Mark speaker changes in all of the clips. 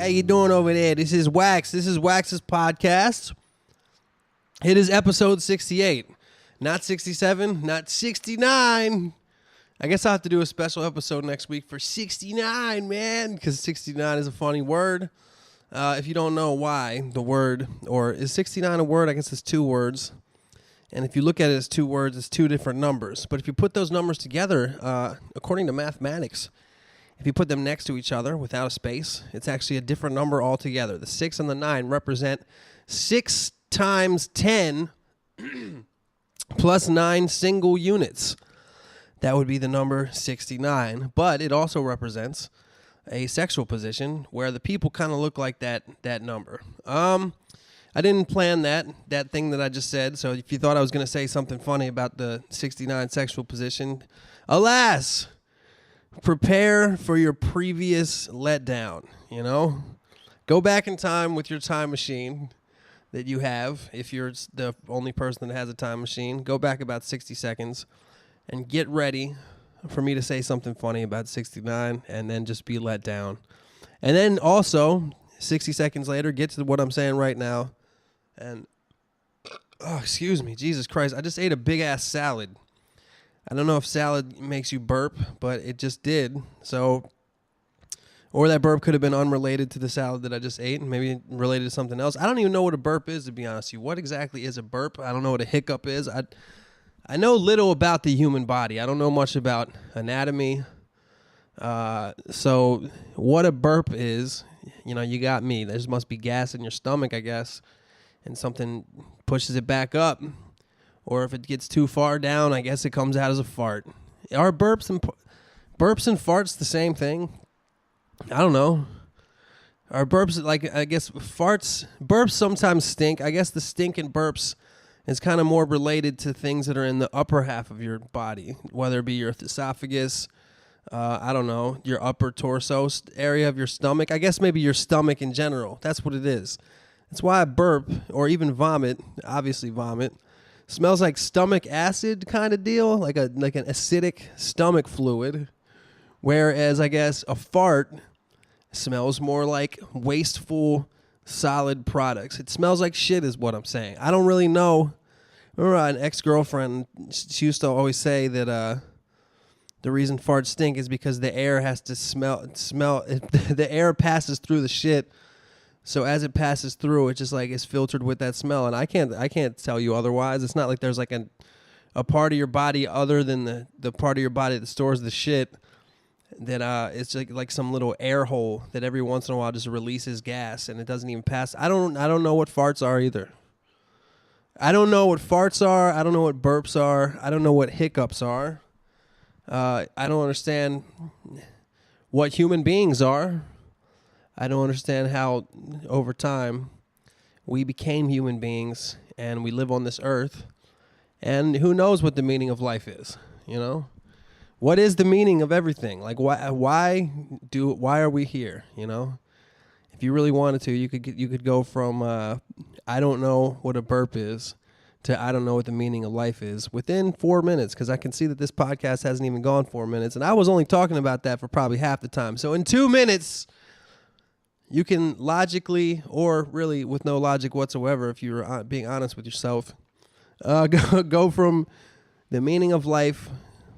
Speaker 1: How you doing over there? This is Wax. This is Wax's podcast. It is episode 68. Not 67, not 69. I guess I'll have to do a special episode next week for 69, man, because 69 is a funny word. If you don't know why the word, or is 69 a word? I guess it's two words. And if you look at it as two words, it's two different numbers. But if you put those numbers together, according to mathematics, if you put them next to each other without a space, it's actually a different number altogether. The 6 and the 9 represent 6 times 10 plus 9 single units. That would be the number 69. But it also represents a sexual position where the people kind of look like that number. I didn't plan that thing that I just said, so if you thought I was going to say something funny about the 69 sexual position, alas, prepare for your previous letdown, you know? Go back in time with your time machine that you have. If you're the only person that has a time machine, go back about 60 seconds and get ready for me to say something funny about 69 and then just be let down. And then also, 60 seconds later, get to what I'm saying right now. And, oh, excuse me, Jesus Christ, I just ate a big-ass salad. I don't know if salad makes you burp, but it just did. So, or that burp could have been unrelated to the salad that I just ate, and maybe related to something else. I don't even know what a burp is, to be honest with you. What exactly is a burp? I don't know what a hiccup is. I know little about the human body. I don't know much about anatomy. So what a burp is, you know, you got me. There must be gas in your stomach, I guess, and something pushes it back up. Or if it gets too far down, I guess it comes out as a fart. Are burps and farts the same thing? I don't know. Are burps, like, I guess burps sometimes stink. I guess the stink in burps is kind of more related to things that are in the upper half of your body, whether it be your esophagus, I don't know, your upper torso area of your stomach. I guess maybe your stomach in general. That's what it is. That's why I burp, or even vomit, obviously vomit, smells like stomach acid kind of deal, like an acidic stomach fluid, whereas I guess a fart smells more like wasteful, solid products. It smells like shit is what I'm saying. I don't really know. Remember an ex-girlfriend, she used to always say that the reason farts stink is because the air has to smell the air passes through the shit. So as it passes through, it just like is filtered with that smell. And I can't tell you otherwise. It's not like there's like a part of your body other than the part of your body that stores the shit that it's like some little air hole that every once in a while just releases gas and it doesn't even pass. I don't know what farts are either. I don't know what farts are. I don't know what burps are. I don't know what hiccups are. I don't understand what human beings are. I don't understand how, over time, we became human beings and we live on this earth. And who knows what the meaning of life is, you know? What is the meaning of everything? Like, why are we here, you know? If you really wanted to, you could go from, I don't know what a burp is, to I don't know what the meaning of life is within 4 minutes, because I can see that this podcast hasn't even gone 4 minutes, and I was only talking about that for probably half the time. So in 2 minutes, you can logically, or really with no logic whatsoever, if you're being honest with yourself, go from the meaning of life,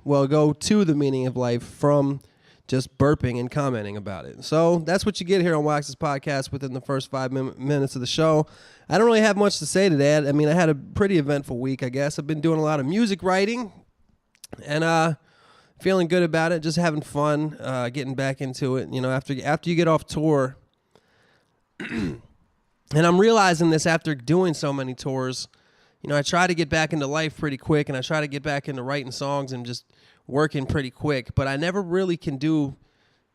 Speaker 1: go to the meaning of life from just burping and commenting about it. So that's what you get here on Wax's podcast within the first 5 minutes of the show. I don't really have much to say today. I mean, I had a pretty eventful week, I guess. I've been doing a lot of music writing and feeling good about it, just having fun, getting back into it. You know, after you get off tour, and I'm realizing this after doing so many tours, you know, I try to get back into life pretty quick, and I try to get back into writing songs and just working pretty quick, but I never really can do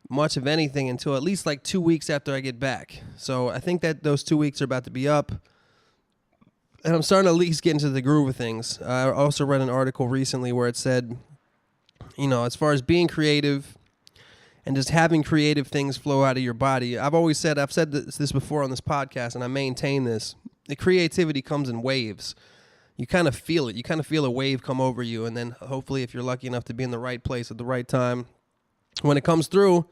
Speaker 1: much of anything until at least like 2 weeks after I get back. So I think that those 2 weeks are about to be up, and I'm starting to at least get into the groove of things. I also read an article recently where it said, you know, as far as being creative and just having creative things flow out of your body, I've said this before on this podcast, and I maintain this, the creativity comes in waves. You kind of feel it. You kind of feel a wave come over you, and then hopefully if you're lucky enough to be in the right place at the right time, when it comes through,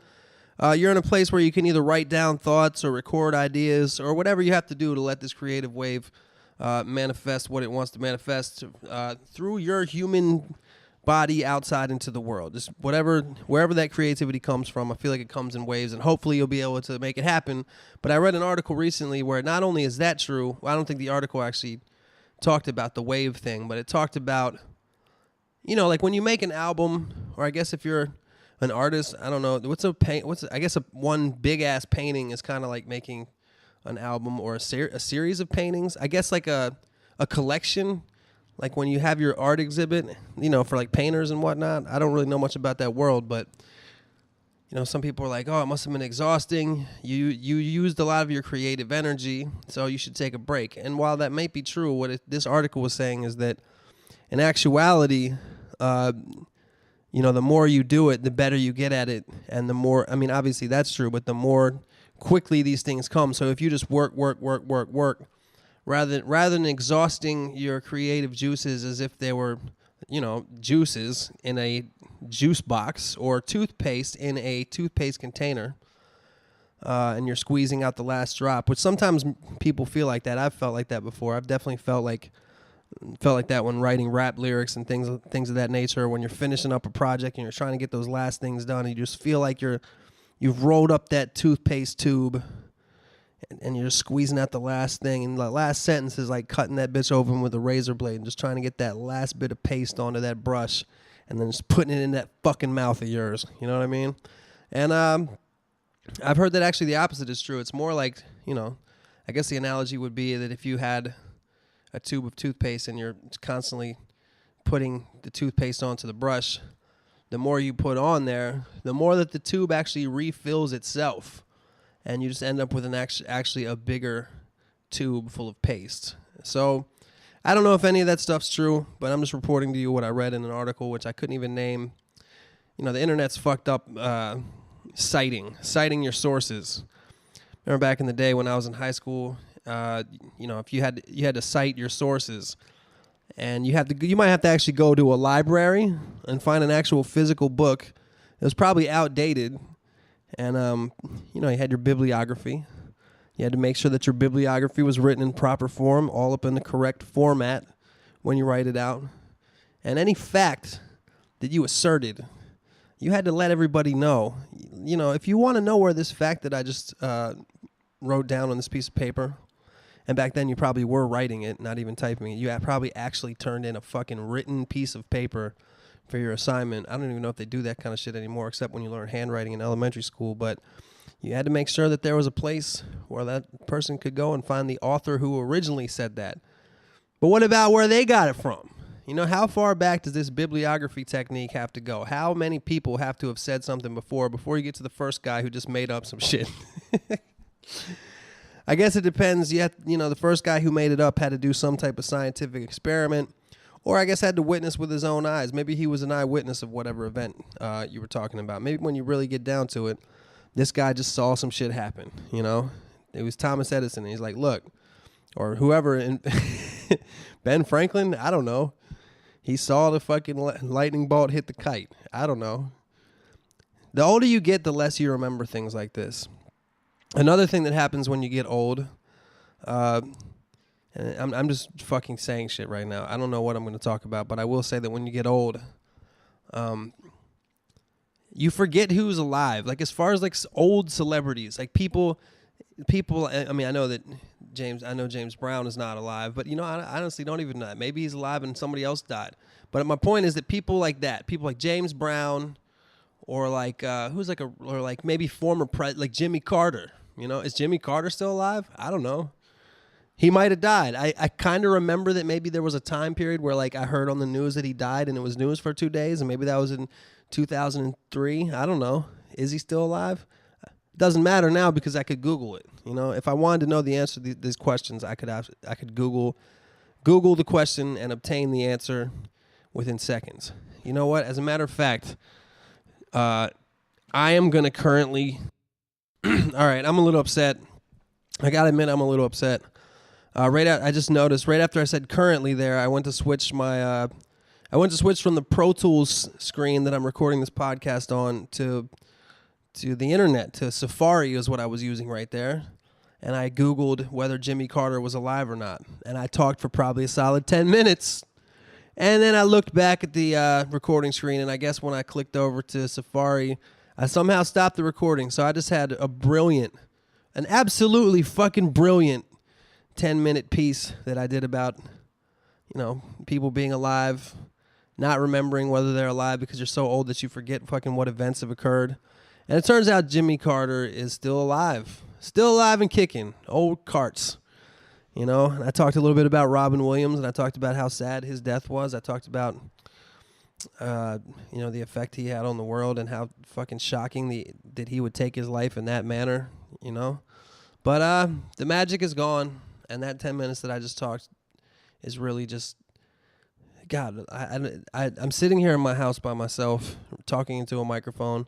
Speaker 1: You're in a place where you can either write down thoughts or record ideas or whatever you have to do to let this creative wave manifest what it wants to manifest through your human body outside into the world. Just wherever that creativity comes from, I feel like it comes in waves, and hopefully you'll be able to make it happen. But I read an article recently where not only is that true, I don't think the article actually talked about the wave thing, but it talked about, like when you make an album, or I guess if you're an artist, I don't know, one big ass painting is kind of like making an album or a series of paintings. I guess like a collection. Like when you have your art exhibit, for like painters and whatnot. I don't really know much about that world, but some people are like, oh, it must have been exhausting. You used a lot of your creative energy, so you should take a break. And while that might be true, what this article was saying is that in actuality, the more you do it, the better you get at it, and the more, obviously that's true, but the more quickly these things come. So if you just work, rather than exhausting your creative juices as if they were, juices in a juice box or toothpaste in a toothpaste container, and you're squeezing out the last drop, which sometimes people feel like that. I've felt like that before. I've definitely felt like that when writing rap lyrics and things of that nature, when you're finishing up a project and you're trying to get those last things done, and you just feel like you've rolled up that toothpaste tube and you're just squeezing out the last thing, and the last sentence is like cutting that bitch open with a razor blade and just trying to get that last bit of paste onto that brush and then just putting it in that fucking mouth of yours. You know what I mean? And I've heard that actually the opposite is true. It's more like, I guess the analogy would be that if you had a tube of toothpaste and you're constantly putting the toothpaste onto the brush, the more you put on there, the more that the tube actually refills itself, and you just end up with actually a bigger tube full of paste. So I don't know if any of that stuff's true, but I'm just reporting to you what I read in an article, which I couldn't even name. The internet's fucked up citing your sources. Remember back in the day when I was in high school, if you had to cite your sources, and you might have to actually go to a library and find an actual physical book. It was probably outdated, and you had your bibliography. You had to make sure that your bibliography was written in proper form, all up in the correct format when you write it out. And any fact that you asserted, you had to let everybody know. If you want to know where this fact that I just wrote down on this piece of paper, and back then you probably were writing it, not even typing it. You had probably actually turned in a fucking written piece of paper for your assignment. I don't even know if they do that kind of shit anymore, except when you learn handwriting in elementary school. But you had to make sure that there was a place where that person could go and find the author who originally said that. But what about where they got it from? How far back does this bibliography technique have to go? How many people have to have said something before you get to the first guy who just made up some shit? I guess it depends. The first guy who made it up had to do some type of scientific experiment, or I guess had to witness with his own eyes. Maybe he was an eyewitness of whatever event you were talking about. Maybe when you really get down to it, this guy just saw some shit happen. It was Thomas Edison, and he's like, look, or whoever, Ben Franklin, I don't know. He saw the fucking lightning bolt hit the kite. I don't know. The older you get, the less you remember things like this. Another thing that happens when you get old, and I'm just fucking saying shit right now. I don't know what I'm going to talk about, but I will say that when you get old, you forget who's alive. Like as far as like old celebrities, like people. I know that James Brown is not alive, but I honestly don't even know. Maybe he's alive and somebody else died. But my point is that people like that, people like James Brown, or like maybe former like Jimmy Carter. Is Jimmy Carter still alive? I don't know. He might have died. I kind of remember that maybe there was a time period where like I heard on the news that he died and it was news for 2 days, and maybe that was in 2003. I don't know. Is he still alive? It doesn't matter now because I could Google it. If I wanted to know the answer to these questions, I could Google the question and obtain the answer within seconds. You know what? As a matter of fact, I am going to currently... All right, I'm a little upset. I got to admit I'm a little upset. I just noticed right after I said currently there, I went to switch from the Pro Tools screen that I'm recording this podcast on to the internet, to Safari is what I was using right there. And I Googled whether Jimmy Carter was alive or not. And I talked for probably a solid 10 minutes. And then I looked back at the recording screen, and I guess when I clicked over to Safari, I somehow stopped the recording. So I just had an absolutely fucking brilliant 10-minute piece that I did about, people being alive, not remembering whether they're alive because you're so old that you forget fucking what events have occurred. And it turns out Jimmy Carter is still alive and kicking, old carts. And I talked a little bit about Robin Williams, and I talked about how sad his death was. I talked about, the effect he had on the world and how fucking shocking that he would take his life in that manner, But the magic is gone, and that 10 minutes that I just talked is really just, God, I'm sitting here in my house by myself, talking into a microphone.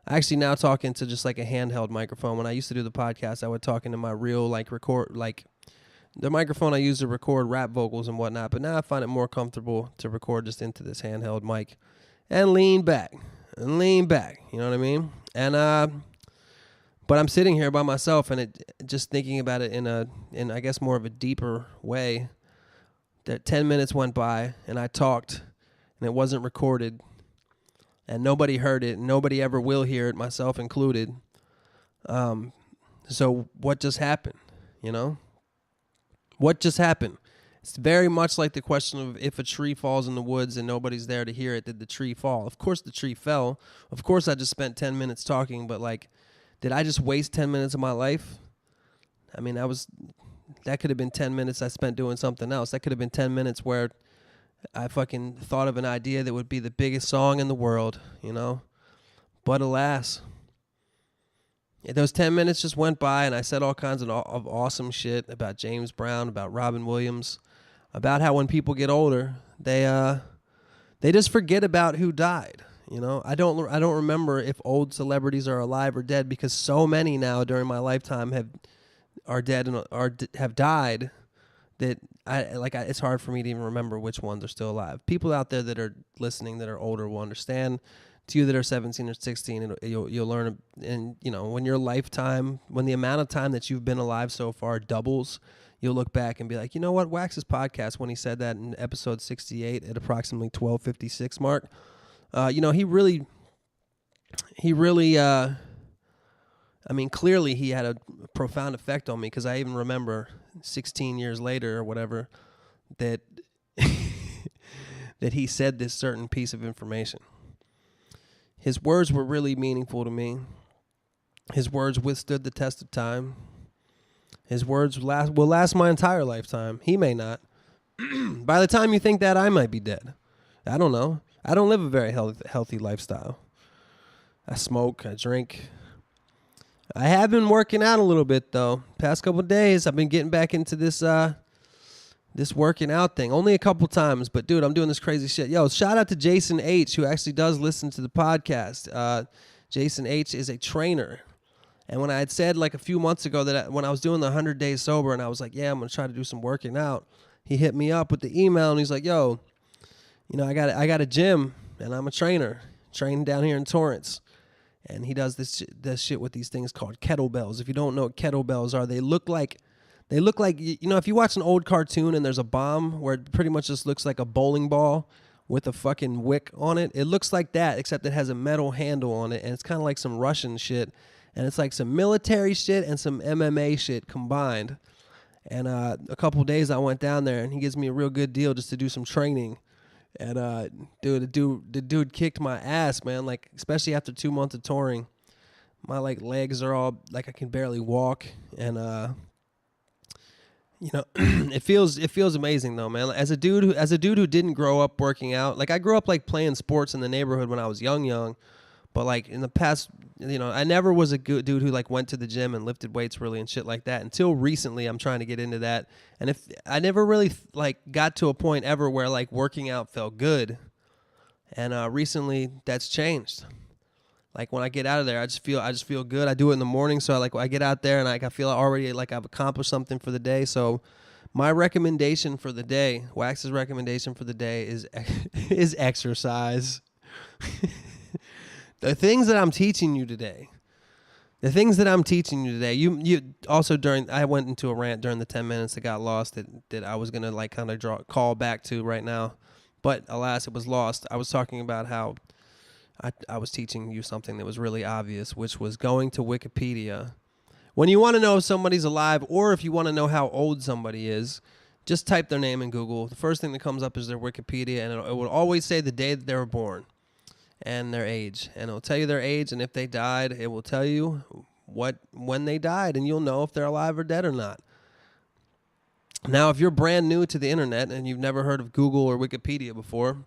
Speaker 1: I actually now talk into just like a handheld microphone. When I used to do the podcast, I would talk into my real, the microphone I use to record rap vocals and whatnot. But now I find it more comfortable to record just into this handheld mic and lean back. You know what I mean? And, but I'm sitting here by myself, and just thinking about it in I guess more of a deeper way. That 10 minutes went by, and I talked, and it wasn't recorded, and nobody heard it, and nobody ever will hear it, myself included. So what just happened? What just happened? It's very much like the question of if a tree falls in the woods and nobody's there to hear it, did the tree fall? Of course the tree fell. Of course I just spent 10 minutes talking, but did I just waste 10 minutes of my life? I mean, that could have been 10 minutes I spent doing something else. That could have been 10 minutes where I fucking thought of an idea that would be the biggest song in the world, But alas, those 10 minutes just went by, and I said all kinds of awesome shit about James Brown, about Robin Williams, about how when people get older, they just forget about who died. I don't remember if old celebrities are alive or dead, because so many now during my lifetime are dead and have died that it's hard for me to even remember which ones are still alive. People out there that are listening that are older will understand. To you that are 17 or 16, you'll learn. And when when the amount of time that you've been alive so far doubles, you'll look back and be like, you know what, Wax's podcast, when he said that in episode 68 at approximately 12:56 mark, he really. I mean, clearly he had a profound effect on me, because I even remember 16 years later or whatever that that he said this certain piece of information. His words were really meaningful to me. His words withstood the test of time. His words will last my entire lifetime. He may not. By the time you think that, I might be dead. I don't know. I don't live a very healthy lifestyle. I smoke, I drink. I have been working out a little bit, though. Past couple of days, I've been getting back into this working out thing. Only a couple times, but dude, I'm doing this crazy shit. Yo, shout out to Jason H., who actually does listen to the podcast. Jason H. is a trainer. And when I had said a few months ago that when I was doing the 100 days sober, and I was like, yeah, I'm going to try to do some working out, he hit me up with the email, and he's like, yo, I got a gym, and I'm a training down here in Torrance. And he does this shit with these things called kettlebells. If you don't know what kettlebells are, they look like, if you watch an old cartoon and there's a bomb where it pretty much just looks like a bowling ball with a fucking wick on it. It looks like that, except it has a metal handle on it, and it's kind of like some Russian shit. And it's like some military shit and some MMA shit combined. And a couple of days I went down there, and he gives me a real good deal just to do some training. And the dude kicked my ass, man. Especially after 2 months of touring, my legs are all I can barely walk, and it feels amazing though, man. As a dude who didn't grow up working out, I grew up playing sports in the neighborhood when I was young, but in the past, I never was a good dude who went to the gym and lifted weights really and shit like that. Until recently, I'm trying to get into that, and if I never really got to a point ever where working out felt good, and recently that's changed. When I get out of there, I just feel good. I do it in the morning, so I get out there and I feel already I've accomplished something for the day. So my recommendation for the day, Wax's recommendation for the day is exercise. The things that I'm teaching you today, The things that I'm teaching you today, you also I went into a rant during the 10 minutes that got lost that I was going to like kind of call back to right now. But alas, it was lost. I was talking about how I was teaching you something that was really obvious, which was going to Wikipedia. When you want to know if somebody's alive or if you want to know how old somebody is, just type their name in Google. The first thing that comes up is their Wikipedia, and it will always say the day that they were born and their age. And it will tell you their age, and if they died, it will tell you when they died, and you'll know if they're alive or dead or not. Now, if you're brand new to the internet and you've never heard of Google or Wikipedia before,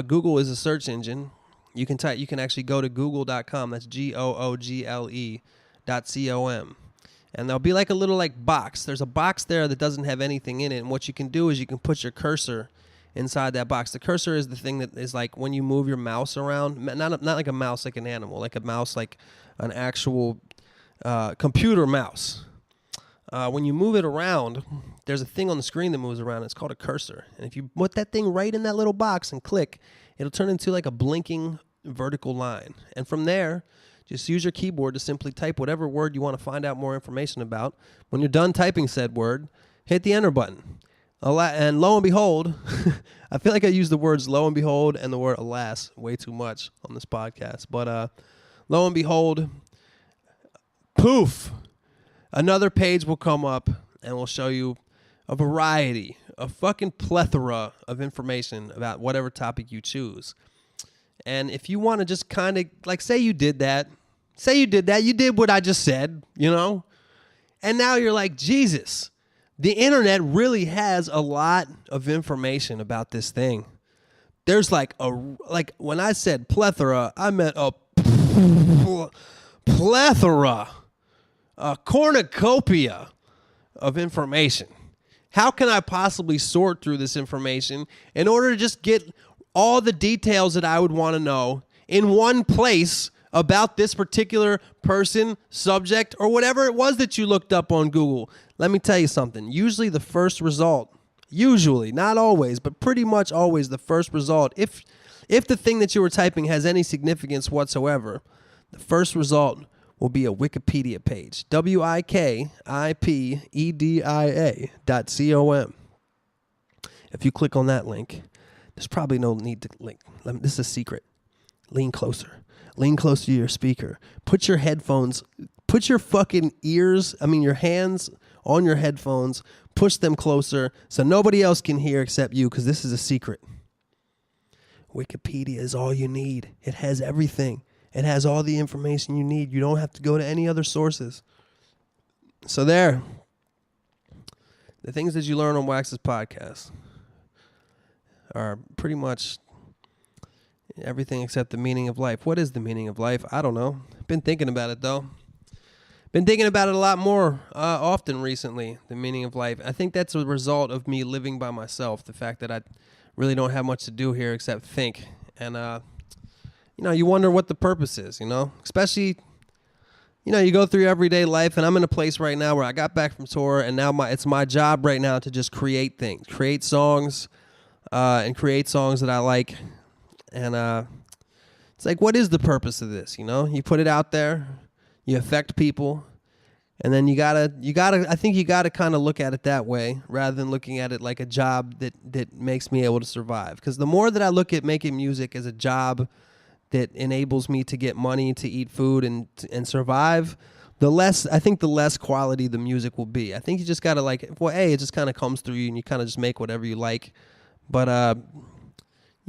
Speaker 1: Google is a search engine. You can actually go to google.com. That's google.com. And there'll be like a little like box. There's a box there that doesn't have anything in it. And what you can do is you can put your cursor inside that box. The cursor is the thing that is like when you move your mouse around, not like a mouse like an animal, like a mouse like an actual computer mouse. When you move it around, there's a thing on the screen that moves around. It's called a cursor. And if you put that thing right in that little box and click, it'll turn into like a blinking vertical line. And from there, just use your keyboard to simply type whatever word you want to find out more information about. When you're done typing said word, hit the enter button. And lo and behold, I feel like I use the words lo and behold and the word alas way too much on this podcast. But lo and behold, poof, another page will come up and will show you a variety, a fucking plethora of information about whatever topic you choose. And if you want to just kind of, like, say you did that, you did what I just said, you know? And now you're like, Jesus, the internet really has a lot of information about this thing. There's like when I said plethora, I meant a plethora, a cornucopia of information. How can I possibly sort through this information in order to just get all the details that I would want to know in one place about this particular person, subject, or whatever it was that you looked up on Google? Let me tell you something. Usually the first result, not always, but pretty much always the first result, if the thing that you were typing has any significance whatsoever, the first result will be a Wikipedia page. wikipedia.com. If you click on that link, there's probably no need to link. This is a secret. Lean closer. Lean close to your speaker. Put your fucking your hands on your headphones. Push them closer so nobody else can hear except you, because this is a secret. Wikipedia is all you need. It has everything. It has all the information you need. You don't have to go to any other sources. So there. The things that you learn on Wax's podcast are pretty much everything except the meaning of life. What is the meaning of life? I don't know. Been thinking about it, though. Been thinking about it a lot more often recently, the meaning of life. I think that's a result of me living by myself, the fact that I really don't have much to do here except think. And, you wonder what the purpose is, especially, you go through your everyday life, and I'm in a place right now where I got back from tour, and now it's my job right now to just create things, create songs, and create songs that I like. And it's like, what is the purpose of this? You put it out there, you affect people, and then you gotta kind of look at it that way rather than looking at it like a job that makes me able to survive. Because the more that I look at making music as a job that enables me to get money, to eat food, and survive, the less quality the music will be. I think you just gotta it just kind of comes through you, and you kind of just make whatever you like. But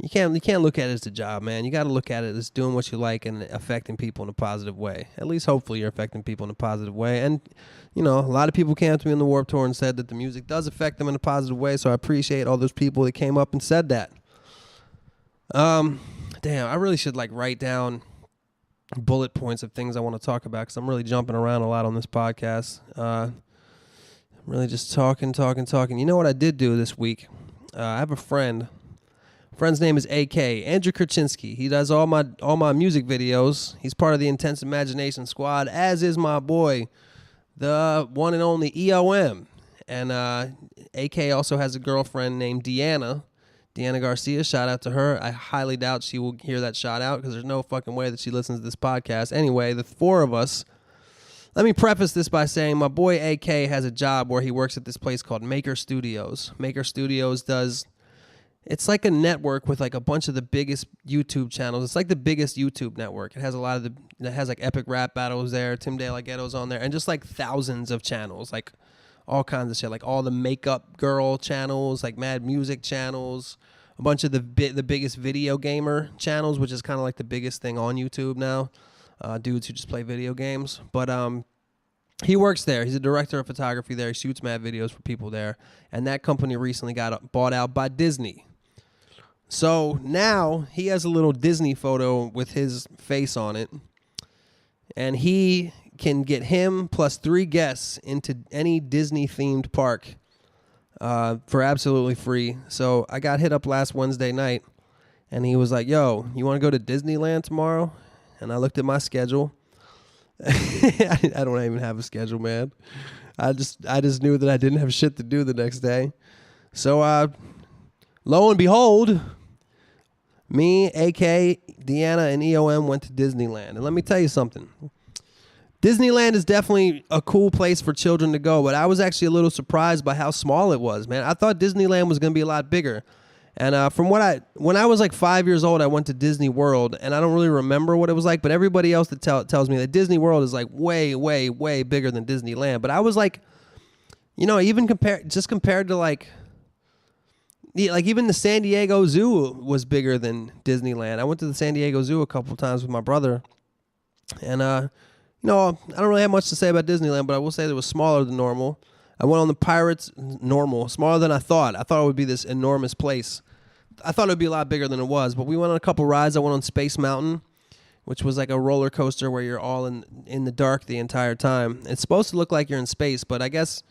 Speaker 1: you can't look at it as a job, man. You got to look at it as doing what you like and affecting people in a positive way. At least, hopefully, you're affecting people in a positive way. And a lot of people came to me on the Warped Tour and said that the music does affect them in a positive way. So I appreciate all those people that came up and said that. Damn, I really should write down bullet points of things I want to talk about, because I'm really jumping around a lot on this podcast. I'm really just talking. You know what I did do this week? I have a friend. Friend's name is AK, Andrew Kurchinski. He does all my music videos. He's part of the Intense Imagination Squad, as is my boy, the one and only EOM. And AK also has a girlfriend named Deanna Garcia. Shout out to her. I highly doubt she will hear that shout out, because there's no fucking way that she listens to this podcast. Anyway, the four of us Let me preface this by saying my boy AK has a job where he works at this place called Maker Studios. Maker Studios it's like a network with like a bunch of the biggest YouTube channels. It's like the biggest YouTube network. It has it has like Epic Rap Battles there, Tim De La Ghetto's on there, and just like thousands of channels, like all kinds of shit, like all the makeup girl channels, like Mad Music channels, a bunch of the biggest video gamer channels, which is kind of like the biggest thing on YouTube now. Dudes who just play video games. But he works there. He's a director of photography there. He shoots mad videos for people there. And that company recently got bought out by Disney. So now he has a little Disney photo with his face on it. And he can get him plus 3 guests into any Disney-themed park for absolutely free. So I got hit up last Wednesday night. And he was like, yo, you want to go to Disneyland tomorrow? And I looked at my schedule. I don't even have a schedule, man. I just knew that I didn't have shit to do the next day. So lo and behold, me, AK, Deanna, and EOM went to Disneyland. And let me tell you something. Disneyland is definitely a cool place for children to go, but I was actually a little surprised by how small it was, man. I thought Disneyland was going to be a lot bigger. And when I was like 5 years old, I went to Disney World, and I don't really remember what it was like, but everybody else that tells me that Disney World is like way, way, way bigger than Disneyland. But I was like, even compared to like even the San Diego Zoo was bigger than Disneyland. I went to the San Diego Zoo a couple times with my brother, and I don't really have much to say about Disneyland, but I will say that it was smaller than normal. I went on the Pirates, smaller than I thought. I thought it would be this enormous place. I thought it would be a lot bigger than it was, but we went on a couple rides. I went on Space Mountain, which was like a roller coaster where you're all in the dark the entire time. It's supposed to look like you're in space, but I guess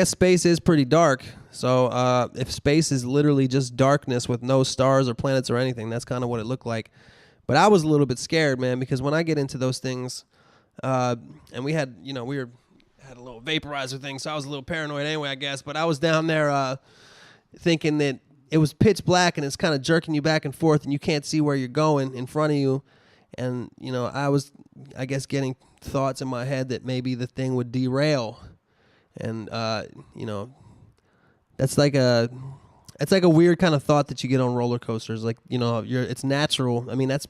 Speaker 1: space is pretty dark. So if space is literally just darkness with no stars or planets or anything, that's kind of what it looked like. But I was a little bit scared, man, because when I get into those things, and we had a little vaporizer thing, so I was a little paranoid anyway, I guess. But I was down there thinking that it was pitch black and it's kind of jerking you back and forth and you can't see where you're going in front of you. And, I was, I guess, getting thoughts in my head that maybe the thing would derail. And, that's like a weird kind of thought that you get on roller coasters. Like, it's natural. I mean, that's,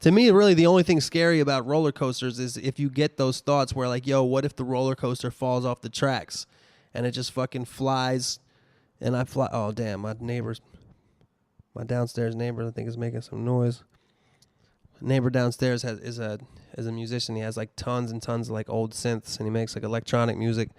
Speaker 1: to me, really the only thing scary about roller coasters is if you get those thoughts where like, yo, what if the roller coaster falls off the tracks and it just fucking flies and I fly. Oh, damn, my downstairs neighbor, I think, is making some noise. Neighbor downstairs is a musician. He has like tons and tons of like old synths and he makes like electronic music.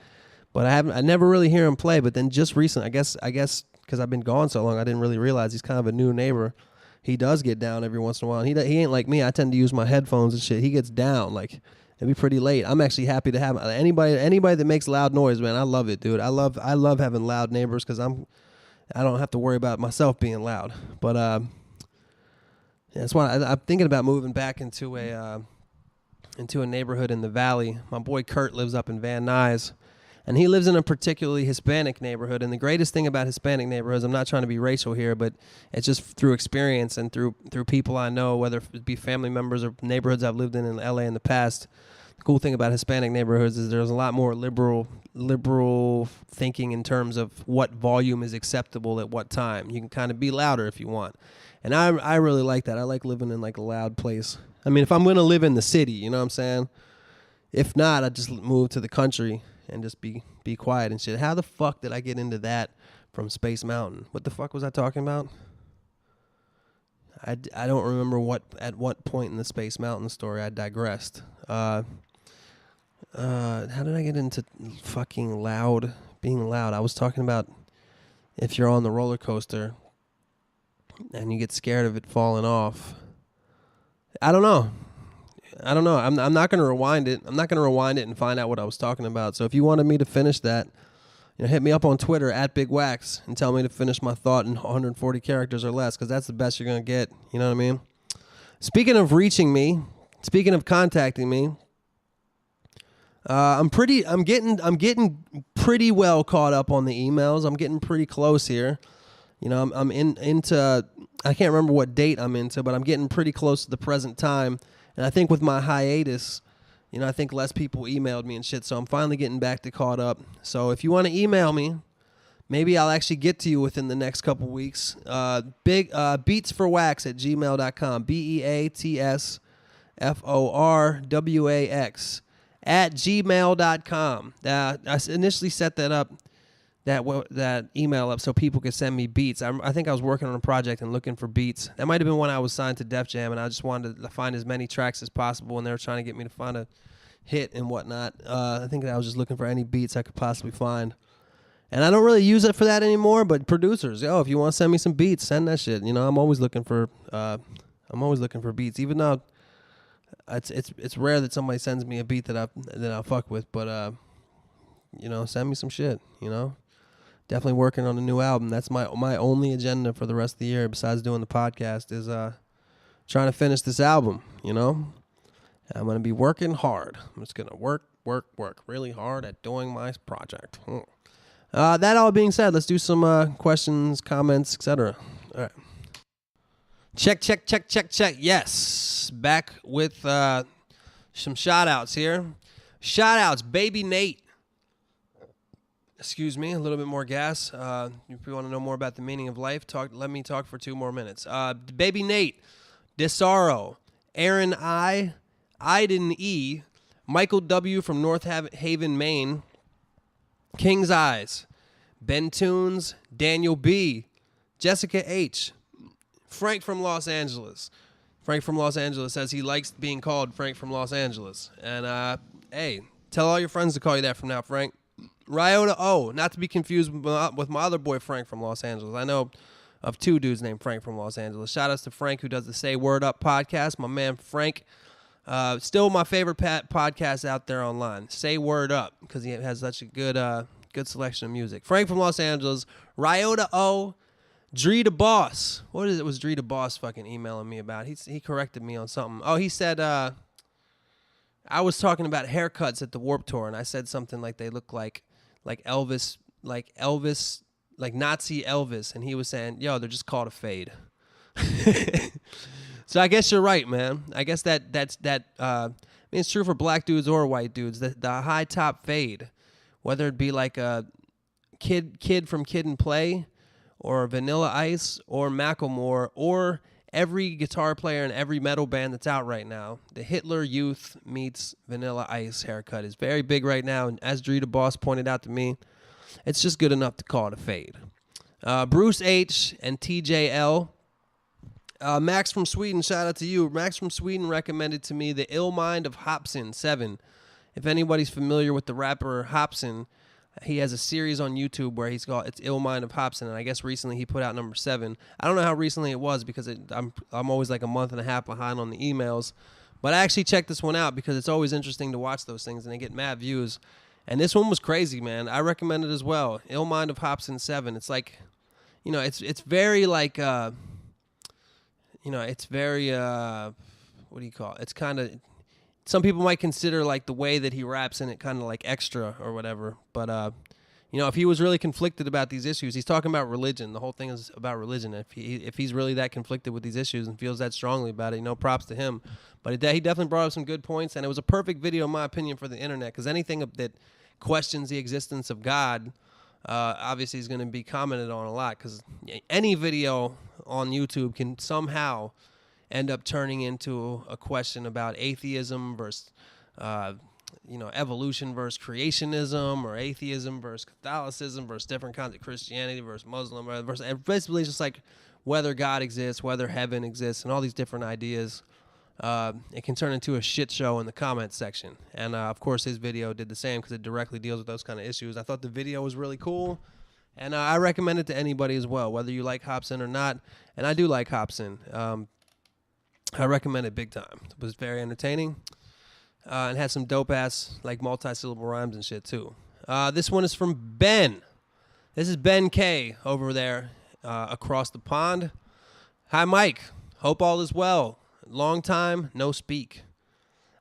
Speaker 1: But I never really hear him play. But then just recently, I guess because I've been gone so long, I didn't really realize he's kind of a new neighbor. He does get down every once in a while. And he ain't like me. I tend to use my headphones and shit. He gets down. Like, it'd be pretty late. I'm actually happy to have anybody that makes loud noise, man. I love it, dude. I love having loud neighbors because I don't have to worry about myself being loud. But yeah, that's why I'm thinking about moving back into a neighborhood in the valley. My boy Kurt lives up in Van Nuys. And he lives in a particularly Hispanic neighborhood. And the greatest thing about Hispanic neighborhoods, I'm not trying to be racial here, but it's just through experience and through people I know, whether it be family members or neighborhoods I've lived in LA in the past. The cool thing about Hispanic neighborhoods is there's a lot more liberal thinking in terms of what volume is acceptable at what time. You can kind of be louder if you want. And I really like that. I like living in like a loud place. I mean, if I'm going to live in the city, you know what I'm saying? If not, I'd just move to the country and just be quiet and shit. How the fuck did I get into that from Space Mountain? What the fuck was I talking about? I don't remember at what point in the Space Mountain story I digressed. How did I get into fucking being loud? I was talking about if you're on the roller coaster and you get scared of it falling off. I don't know. I'm not going to rewind it. I'm not going to rewind it and find out what I was talking about. So if you wanted me to finish that, hit me up on Twitter @BigWax and tell me to finish my thought in 140 characters or less, because that's the best you're going to get. You know what I mean? Speaking of reaching me, speaking of contacting me, I'm getting pretty well caught up on the emails. I'm getting pretty close here. I'm into, I can't remember what date I'm into, but I'm getting pretty close to the present time. And I think with my hiatus, I think less people emailed me and shit, so I'm finally getting back to caught up. So if you want to email me, maybe I'll actually get to you within the next couple weeks. Beatsforwax@gmail.com. BEATSFORWAX @gmail.com. I initially set that email up so people could send me beats. I think I was working on a project and looking for beats. That might have been when I was signed to Def Jam, and I just wanted to find as many tracks as possible, and they were trying to get me to find a hit and whatnot. I think that I was just looking for any beats I could possibly find. And I don't really use it for that anymore, but producers, if you want to send me some beats, send that shit. I'm always looking for beats, even though it's rare that somebody sends me a beat that I fuck with, but send me some shit, Definitely working on a new album. That's my only agenda for the rest of the year, besides doing the podcast, is trying to finish this album, I'm going to be working hard. I'm just going to work really hard at doing my project. That all being said, let's do some questions, comments, etc. All right. Check. Yes. Back with some shout-outs here. Shout-outs, Baby Nate. Excuse me, a little bit more gas. If you want to know more about the meaning of life, let me talk for 2 more minutes. Baby Nate, Desaro, Aaron I, Iden E, Michael W. from North Haven, Maine, King's Eyes, Ben Toons, Daniel B, Jessica H, Frank from Los Angeles. Frank from Los Angeles says he likes being called Frank from Los Angeles. And, hey, tell all your friends to call you that from now, Frank. Ryota O, not to be confused with my other boy Frank from Los Angeles. I know of 2 dudes named Frank from Los Angeles. Shout outs to Frank, who does the Say Word Up podcast. My man Frank, still my favorite podcast out there online. Say Word Up, because he has such a good selection of music. Frank from Los Angeles. Ryota O, Dree the Boss. What is it? Was Dree the Boss fucking emailing me about? He corrected me on something. Oh, he said I was talking about haircuts at the Warped Tour, and I said something like they look like Elvis, like Nazi Elvis, and he was saying, they're just called a fade. So I guess you're right, man. I guess that's it's true for black dudes or white dudes. The high top fade, whether it be like a kid from Kid and Play, or Vanilla Ice, or Macklemore, or every guitar player in every metal band that's out right now, the Hitler Youth meets Vanilla Ice haircut is very big right now, and as Dree the Boss pointed out to me, it's just good enough to call it a fade. Bruce H. and TJL. Max from Sweden, shout out to you. Max from Sweden recommended to me The Ill Mind of Hopsin 7. If anybody's familiar with the rapper Hopsin, he has a series on YouTube where he's called It's Ill Mind of Hopsin, and I guess recently he put out number 7. I don't know how recently it was because I'm always like a month and a half behind on the emails, but I actually checked this one out because it's always interesting to watch those things and they get mad views. And this one was crazy, man. I recommend it as well. Ill Mind of Hopsin 7. It's like, it's very like, it's very what do you call it? It's kind of. Some people might consider like the way that he raps in it kind of like extra or whatever. But, if he was really conflicted about these issues, he's talking about religion. The whole thing is about religion. If he's really that conflicted with these issues and feels that strongly about it, props to him. But he definitely brought up some good points, and it was a perfect video, in my opinion, for the internet, because anything that questions the existence of God, obviously is going to be commented on a lot, because any video on YouTube can somehow end up turning into a question about atheism versus, evolution versus creationism, or atheism versus Catholicism versus different kinds of Christianity versus Muslim, versus basically just like whether God exists, whether heaven exists, and all these different ideas. It can turn into a shit show in the comments section. And, of course, his video did the same because it directly deals with those kind of issues. I thought the video was really cool, and I recommend it to anybody as well, whether you like Hopsin or not. And I do like Hopsin. I recommend it big time. It was very entertaining and had some dope-ass like multi-syllable rhymes and shit, too. This one is from Ben. This is Ben K over there across the pond. Hi, Mike. Hope all is well. Long time, no speak.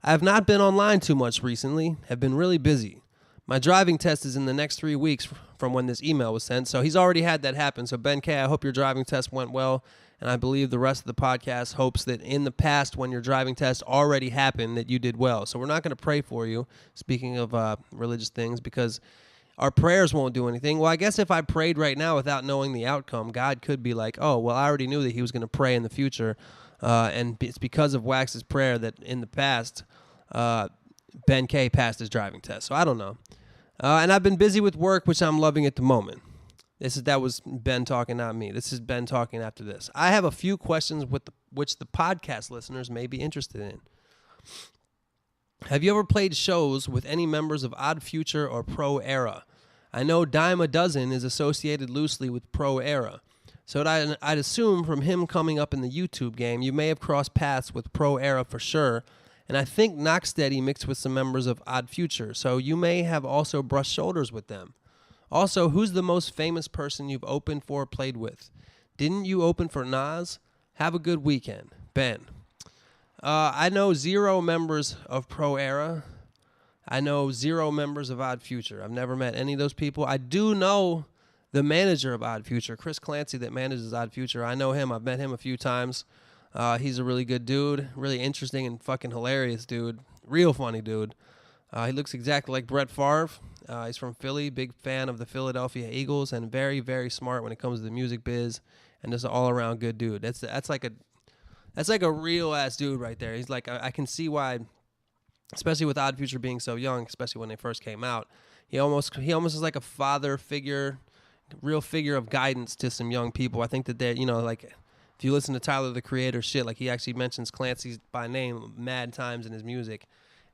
Speaker 1: I have not been online too much recently, have been really busy. My driving test is in the next 3 weeks from when this email was sent, so he's already had that happen. So Ben K, I hope your driving test went well, And I believe the rest of the podcast hopes that in the past, when your driving test already happened, that you did well. So we're not going to pray for you, speaking of religious things, because our prayers won't do anything. Well, I guess if I prayed right now without knowing the outcome, God could be like, oh, well, I already knew that he was going to pray in the future. And it's because of Wax's prayer that in the past, Ben K passed his driving test. So I don't know. And I've been busy with work, which I'm loving at the moment. That was Ben talking, not me. This is Ben talking after this. I have a few questions which the podcast listeners may be interested in. Have you ever played shows with any members of Odd Future or Pro Era? I know Dime a Dozen is associated loosely with Pro Era. So I'd assume from him coming up in the YouTube game, you may have crossed paths with Pro Era for sure. And I think Knocksteady mixed with some members of Odd Future. So you may have also brushed shoulders with them. Also, who's the most famous person you've opened for or played with? Didn't you open for Nas? Have a good weekend. Ben. I know 0 members of Pro Era. I know 0 members of Odd Future. I've never met any of those people. I do know the manager of Odd Future, Chris Clancy, that manages Odd Future. I know him. I've met him a few times. He's a really good dude, really interesting and fucking hilarious dude. Real funny dude. He looks exactly like Brett Favre. He's from Philly, big fan of the Philadelphia Eagles, and very, very smart when it comes to the music biz, and just an all-around good dude. That's like a real-ass dude right there. He's like, I can see why, especially with Odd Future being so young, especially when they first came out, he almost is like a father figure, real figure of guidance to some young people. I think that they're, like, if you listen to Tyler, the Creator shit, like he actually mentions Clancy by name mad times in his music.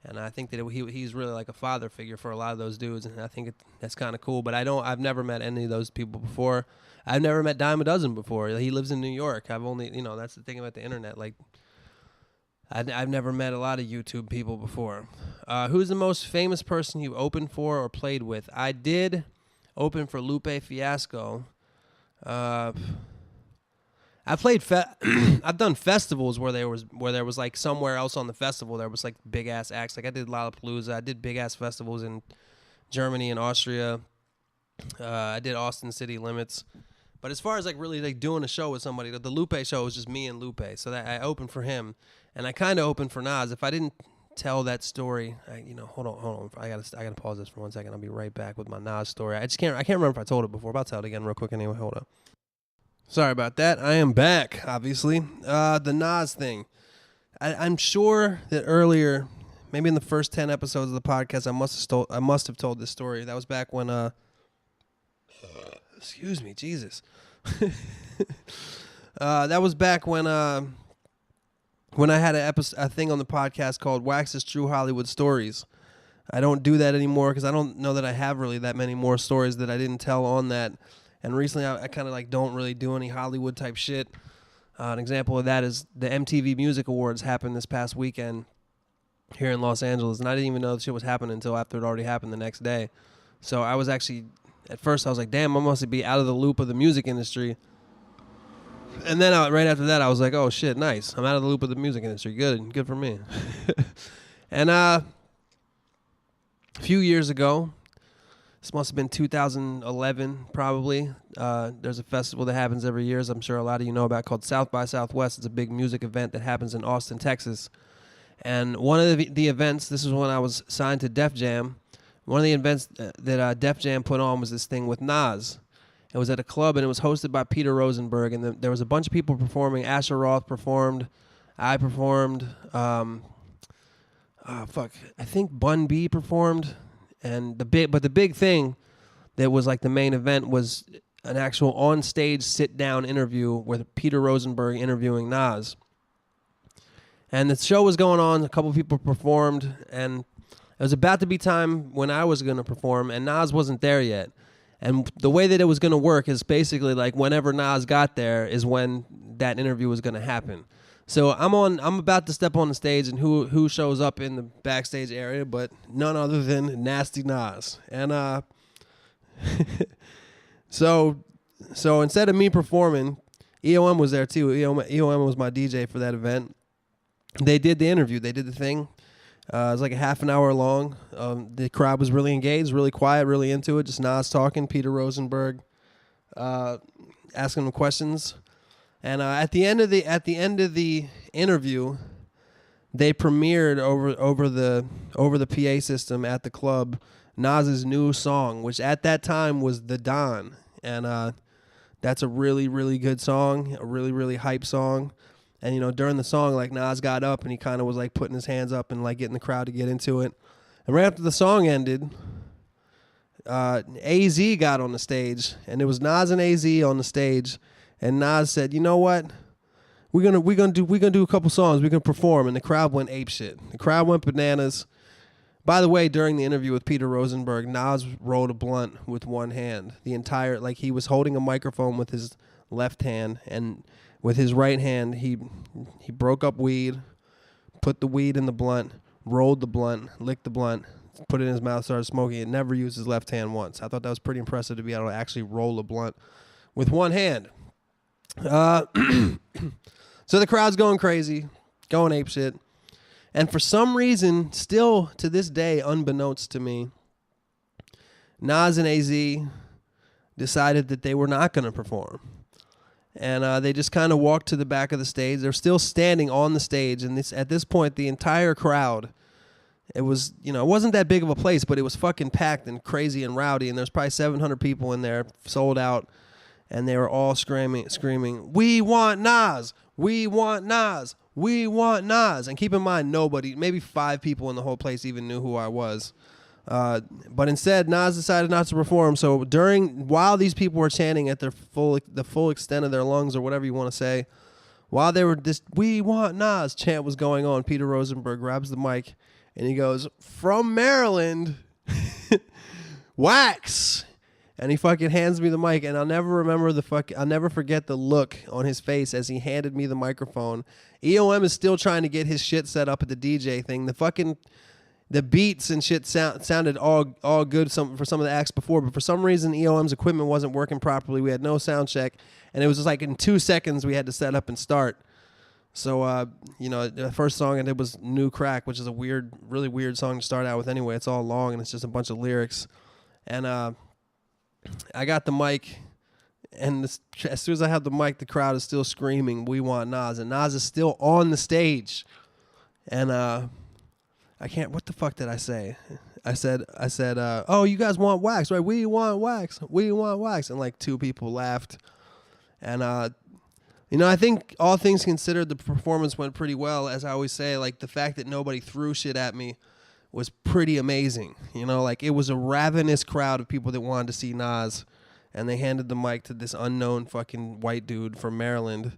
Speaker 1: And I think that he's really like a father figure for a lot of those dudes, and I think that's kind of cool. But I've never met any of those people before. I've never met Dime a Dozen before. He lives in New York. I've only, that's the thing about the internet. Like, I've never met a lot of YouTube people before. Who's the most famous person you've opened for or played with? I did open for Lupe Fiasco. I played. I've done festivals where there was like somewhere else on the festival there was like big ass acts. Like I did Lollapalooza. I did big ass festivals in Germany and Austria. I did Austin City Limits. But as far as like really like doing a show with somebody, the Lupe show was just me and Lupe. So that I opened for him, and I kind of opened for Nas. If I didn't tell that story, hold on. I gotta pause this for 1 second. I'll be right back with my Nas story. I can't remember if I told it before. But I'll tell it again real quick anyway. Hold up. Sorry about that. I am back, obviously. The Nas thing. I'm sure that earlier, maybe in the first 10 episodes of the podcast, I must have told this story. That was back when, excuse me, Jesus. That was back when I had a thing on the podcast called Wax's True Hollywood Stories. I don't do that anymore because I don't know that I have really that many more stories that I didn't tell on that. And recently, I kind of like don't really do any Hollywood type shit. An example of that is the MTV Music Awards happened this past weekend here in Los Angeles, and I didn't even know the shit was happening until after it already happened the next day. So I was actually, at first I was like, damn, I must be out of the loop of the music industry. And then right after that, I was like, oh shit, nice. I'm out of the loop of the music industry. Good for me. And a few years ago, this must have been 2011, probably. There's a festival that happens every year, as I'm sure a lot of you know about, called South by Southwest. It's a big music event that happens in Austin, Texas. And one of the events, this is when I was signed to Def Jam, one of the events that Def Jam put on was this thing with Nas. It was at a club, and it was hosted by Peter Rosenberg, and there was a bunch of people performing. Asher Roth performed. I performed. I think Bun B performed. And the big thing that was like the main event was an actual on-stage sit-down interview with Peter Rosenberg interviewing Nas. And the show was going on. A couple people performed, and it was about to be time when I was going to perform, and Nas wasn't there yet. And the way that it was going to work is basically like whenever Nas got there is when that interview was going to happen. So I'm about to step on the stage, and who shows up in the backstage area but none other than Nasty Nas. And so instead of me performing, EOM was there too. EOM was my DJ for that event. They did the interview. They did the thing. It was like a half an hour long. The crowd was really engaged, really quiet, really into it. Just Nas talking, Peter Rosenberg asking them questions. And at the end of the interview, they premiered over the PA system at the club Nas's new song, which at that time was "The Don," and that's a really, really good song, a really, really hype song. And during the song, like Nas got up and he kind of was like putting his hands up and like getting the crowd to get into it. And right after the song ended, AZ got on the stage, and it was Nas and AZ on the stage, and Nas said, "You know what? We're gonna do a couple songs. We're gonna perform," and the crowd went apeshit. The crowd went bananas. By the way, during the interview with Peter Rosenberg, Nas rolled a blunt with one hand. The entire, like, he was holding a microphone with his left hand, and with his right hand, he broke up weed, put the weed in the blunt, rolled the blunt, licked the blunt, put it in his mouth, started smoking it. Never used his left hand once. I thought that was pretty impressive to be able to actually roll a blunt with one hand. So the crowd's going crazy, going apeshit. And for some reason, still to this day, unbeknownst to me, Nas and AZ decided that they were not going to perform. And they just kind of walked to the back of the stage. They're still standing on the stage. And at this point, the entire crowd, it was, it wasn't that big of a place, but it was fucking packed and crazy and rowdy. And there's probably 700 people in there, sold out. And they were all screaming, "We want Nas! We want Nas! We want Nas!" And keep in mind, nobody, maybe 5 people in the whole place even knew who I was. But instead, Nas decided not to perform. So while these people were chanting at the full extent of their lungs, or whatever you want to say, while they were this "We want Nas" chant was going on, Peter Rosenberg grabs the mic and he goes, "From Maryland, Wax." And he fucking hands me the mic, and I'll never forget the look on his face as he handed me the microphone. EOM is still trying to get his shit set up at the DJ thing. The beats and shit sounded all good for some of the acts before, but for some reason EOM's equipment wasn't working properly. We had no sound check, and it was just like in 2 seconds we had to set up and start. So the first song I did was "New Crack," which is a really weird song to start out with anyway. It's all long and it's just a bunch of lyrics, and I got the mic, and as soon as I have the mic, the crowd is still screaming, "We want Nas," and Nas is still on the stage. And I can't, what the fuck did I say? I said, "Oh, you guys want Wax, right? We want Wax. We want Wax." And like 2 people laughed. And, I think all things considered, the performance went pretty well. As I always say, like the fact that nobody threw shit at me was pretty amazing. Like it was a ravenous crowd of people that wanted to see Nas, and they handed the mic to this unknown fucking white dude from Maryland.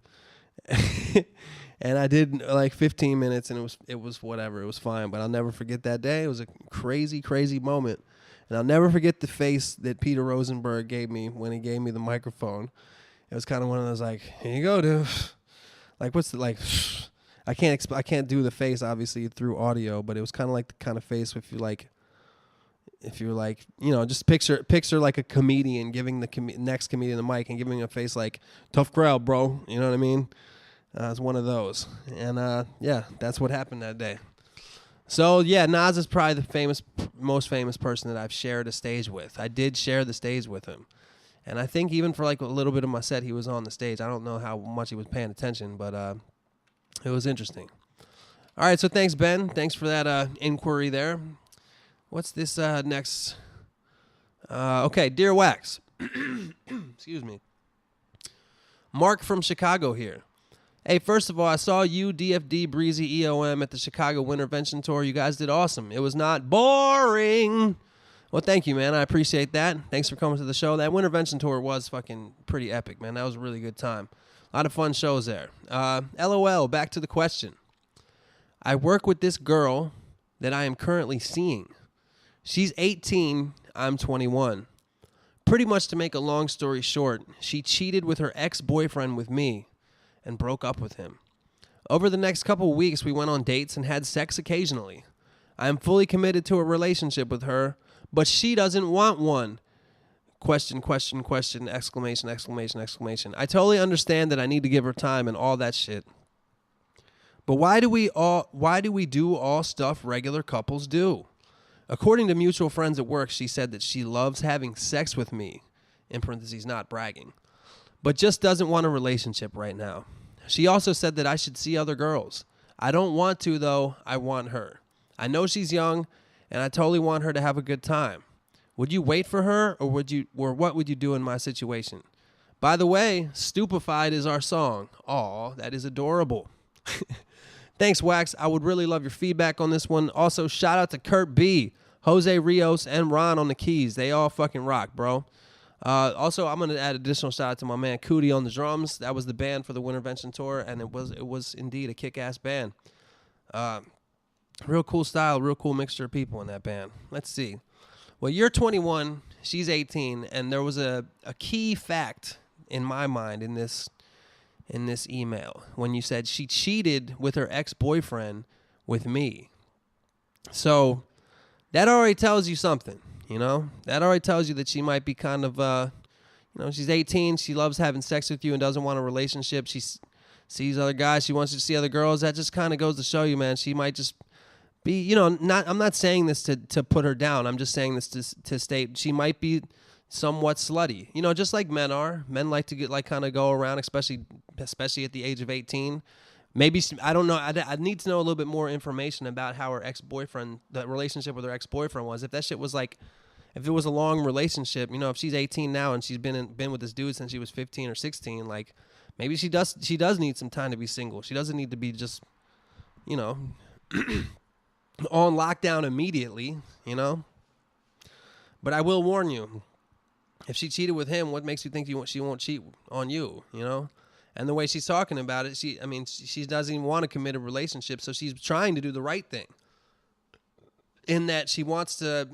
Speaker 1: And I did like 15 minutes, and it was whatever. It was fine, but I'll never forget that day. It was a crazy, crazy moment. And I'll never forget the face that Peter Rosenberg gave me when he gave me the microphone. It was kind of one of those like, "Here you go, dude." Like, what's the, like, I can't do the face obviously through audio, but it was kind of like the kind of face if you're like, just picture like a comedian giving the next comedian the mic and giving a face like, "Tough crowd, bro." You know what I mean? It's one of those. And yeah, that's what happened that day. So yeah, Nas is probably the most famous person that I've shared a stage with. I did share the stage with him. And I think even for like a little bit of my set, he was on the stage. I don't know how much he was paying attention, but it was interesting. All right, so thanks, Ben. Thanks for that inquiry there. What's this next? Okay, Dear Wax. Excuse me. Mark from Chicago here. Hey, first of all, I saw you, DFD, Breezy, EOM at the Chicago Wintervention Tour. You guys did awesome. It was not boring. Well, thank you, man. I appreciate that. Thanks for coming to the show. That Wintervention Tour was fucking pretty epic, man. That was a really good time. A lot of fun shows there. LOL, back to the question. I work with this girl that I am currently seeing. She's 18. I'm 21. Pretty much to make a long story short, she cheated with her ex-boyfriend with me and broke up with him. Over the next couple of weeks, we went on dates and had sex occasionally. I am fully committed to a relationship with her, but she doesn't want one. Question, question, question, exclamation, exclamation, exclamation. I totally understand that I need to give her time and all that shit. But why do we do all stuff regular couples do? According to mutual friends at work, she said that she loves having sex with me, in parentheses, not bragging. but just doesn't want a relationship right now. She also said that I should see other girls. I don't want to, though. I want her. I know she's young, and I totally want her to have a good time. Would you wait for her, or what would you do in my situation? By the way, Stupefied is our song. Aw, that is adorable. Thanks, Wax. I would really love your feedback on this one. Also, shout out to Kurt B, Jose Rios, and Ron on the keys. They all fucking rock, bro. Also, I'm going to add additional shout out to my man Cootie on the drums. That was the band for the Wintervention tour, and it was indeed a kick-ass band. Real cool style, real cool mixture of people in that band. Let's see. Well, you're 21, she's 18, and there was a key fact in my mind in this email when you said she cheated with her ex-boyfriend with me. So that already tells you something, you know? That already tells you that she might be kind of, she's 18, she loves having sex with you and doesn't want a relationship. She sees other guys, she wants to see other girls. That just kind of goes to show you, man, she might just be, I'm not saying this to put her down. I'm just saying this to state she might be somewhat slutty. Just like men are. Men like to get kind of go around, especially at the age of 18. Maybe, I don't know. I need to know a little bit more information about how her ex-boyfriend, the relationship with her ex-boyfriend was. If that shit was if it was a long relationship, if she's 18 now and she's been with this dude since she was 15 or 16, maybe she does need some time to be single. She doesn't need to be just, on lockdown immediately, But I will warn you, if she cheated with him, what makes you think she won't cheat on you, And the way she's talking about it, she doesn't even want to commit a relationship, so she's trying to do the right thing. In that she wants to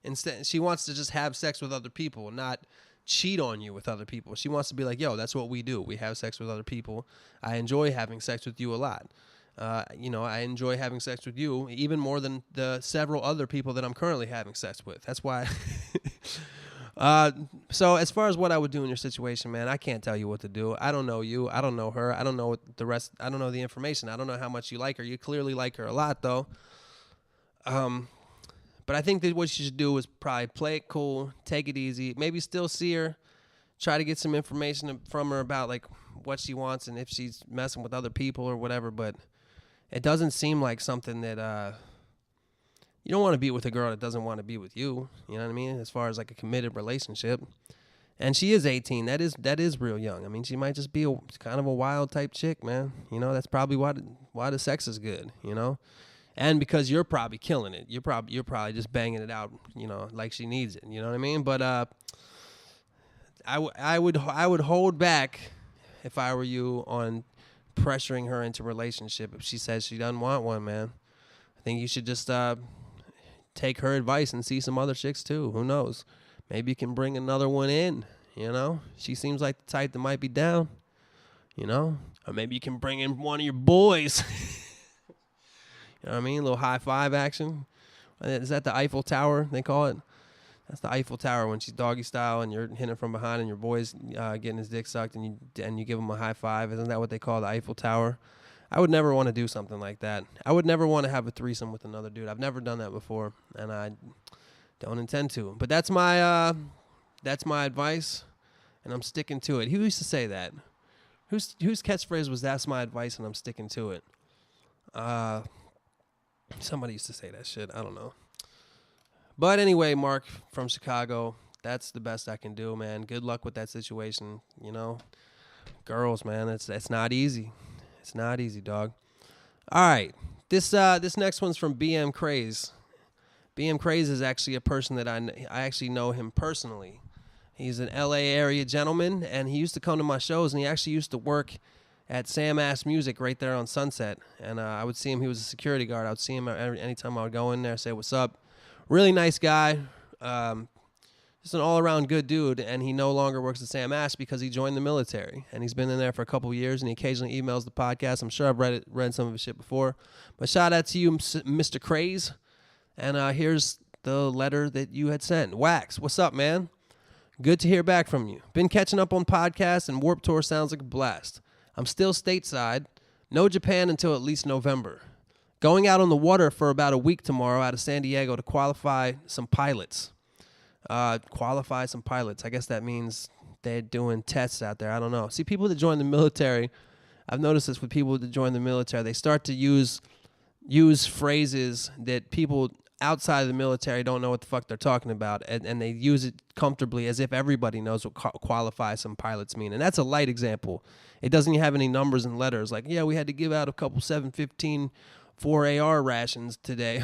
Speaker 1: just have sex with other people, not cheat on you with other people. She wants to be like, yo, that's what we do. We have sex with other people. I enjoy having sex with you a lot. I enjoy having sex with you even more than the several other people that I'm currently having sex with. That's why. So as far as what I would do in your situation, man, I can't tell you what to do. I don't know you. I don't know her. I don't know the rest. I don't know the information. I don't know how much you like her. You clearly like her a lot, though. But I think that what you should do is probably play it cool, take it easy, maybe still see her, try to get some information from her about what she wants and if she's messing with other people or whatever, but it doesn't seem like something that you don't want to be with a girl that doesn't want to be with you. You know what I mean? As far as a committed relationship. And she is 18. That is real young. I mean, she might just be kind of a wild type chick, man. That's probably why the sex is good, And because you're probably killing it. You're probably just banging it out, like she needs it. You know what I mean? But I would hold back if I were you on pressuring her into a relationship if she says she doesn't want one, man. I think you should just take her advice and see some other chicks too. Who knows? Maybe you can bring another one in, She seems like the type that might be down, Or maybe you can bring in one of your boys. You know what I mean? A little high five action. Is that the Eiffel Tower, they call it? That's the Eiffel Tower when she's doggy style and you're hitting from behind and your boy's getting his dick sucked and you give him a high five. Isn't that what they call the Eiffel Tower? I would never want to do something like that. I would never want to have a threesome with another dude. I've never done that before, and I don't intend to. But that's my advice, and I'm sticking to it. Who used to say that? Whose catchphrase was "That's my advice," and I'm sticking to it? Somebody used to say that shit. I don't know. But anyway, Mark from Chicago, that's the best I can do, man. Good luck with that situation, Girls, man, it's not easy. It's not easy, dog. All right. This next one's from BM Craze. BM Craze is actually a person that I actually know him personally. He's an LA area gentleman, and he used to come to my shows, and he actually used to work at Sam Ass Music right there on Sunset. And I would see him. He was a security guard. I would see him anytime I would go in there, say what's up. Really nice guy. Just an all-around good dude, and he no longer works at Sam Ash because he joined the military, and he's been in there for a couple of years, and he occasionally emails the podcast. I'm sure I've read some of his shit before. But shout out to you, Mr. Craze. And here's the letter that you had sent. Wax, what's up, man? Good to hear back from you. Been catching up on podcasts, and Warped Tour sounds like a blast. I'm still stateside. No Japan until at least November. Going out on the water for about a week tomorrow out of San Diego to qualify some pilots. I guess that means they're doing tests out there. I don't know. See, people that join the military, I've noticed this with people that join the military, they start to use phrases that people outside of the military don't know what the fuck they're talking about, and they use it comfortably as if everybody knows what qualify some pilots mean. And that's a light example. It doesn't have any numbers and letters like, yeah, we had to give out a couple 715 4AR rations today.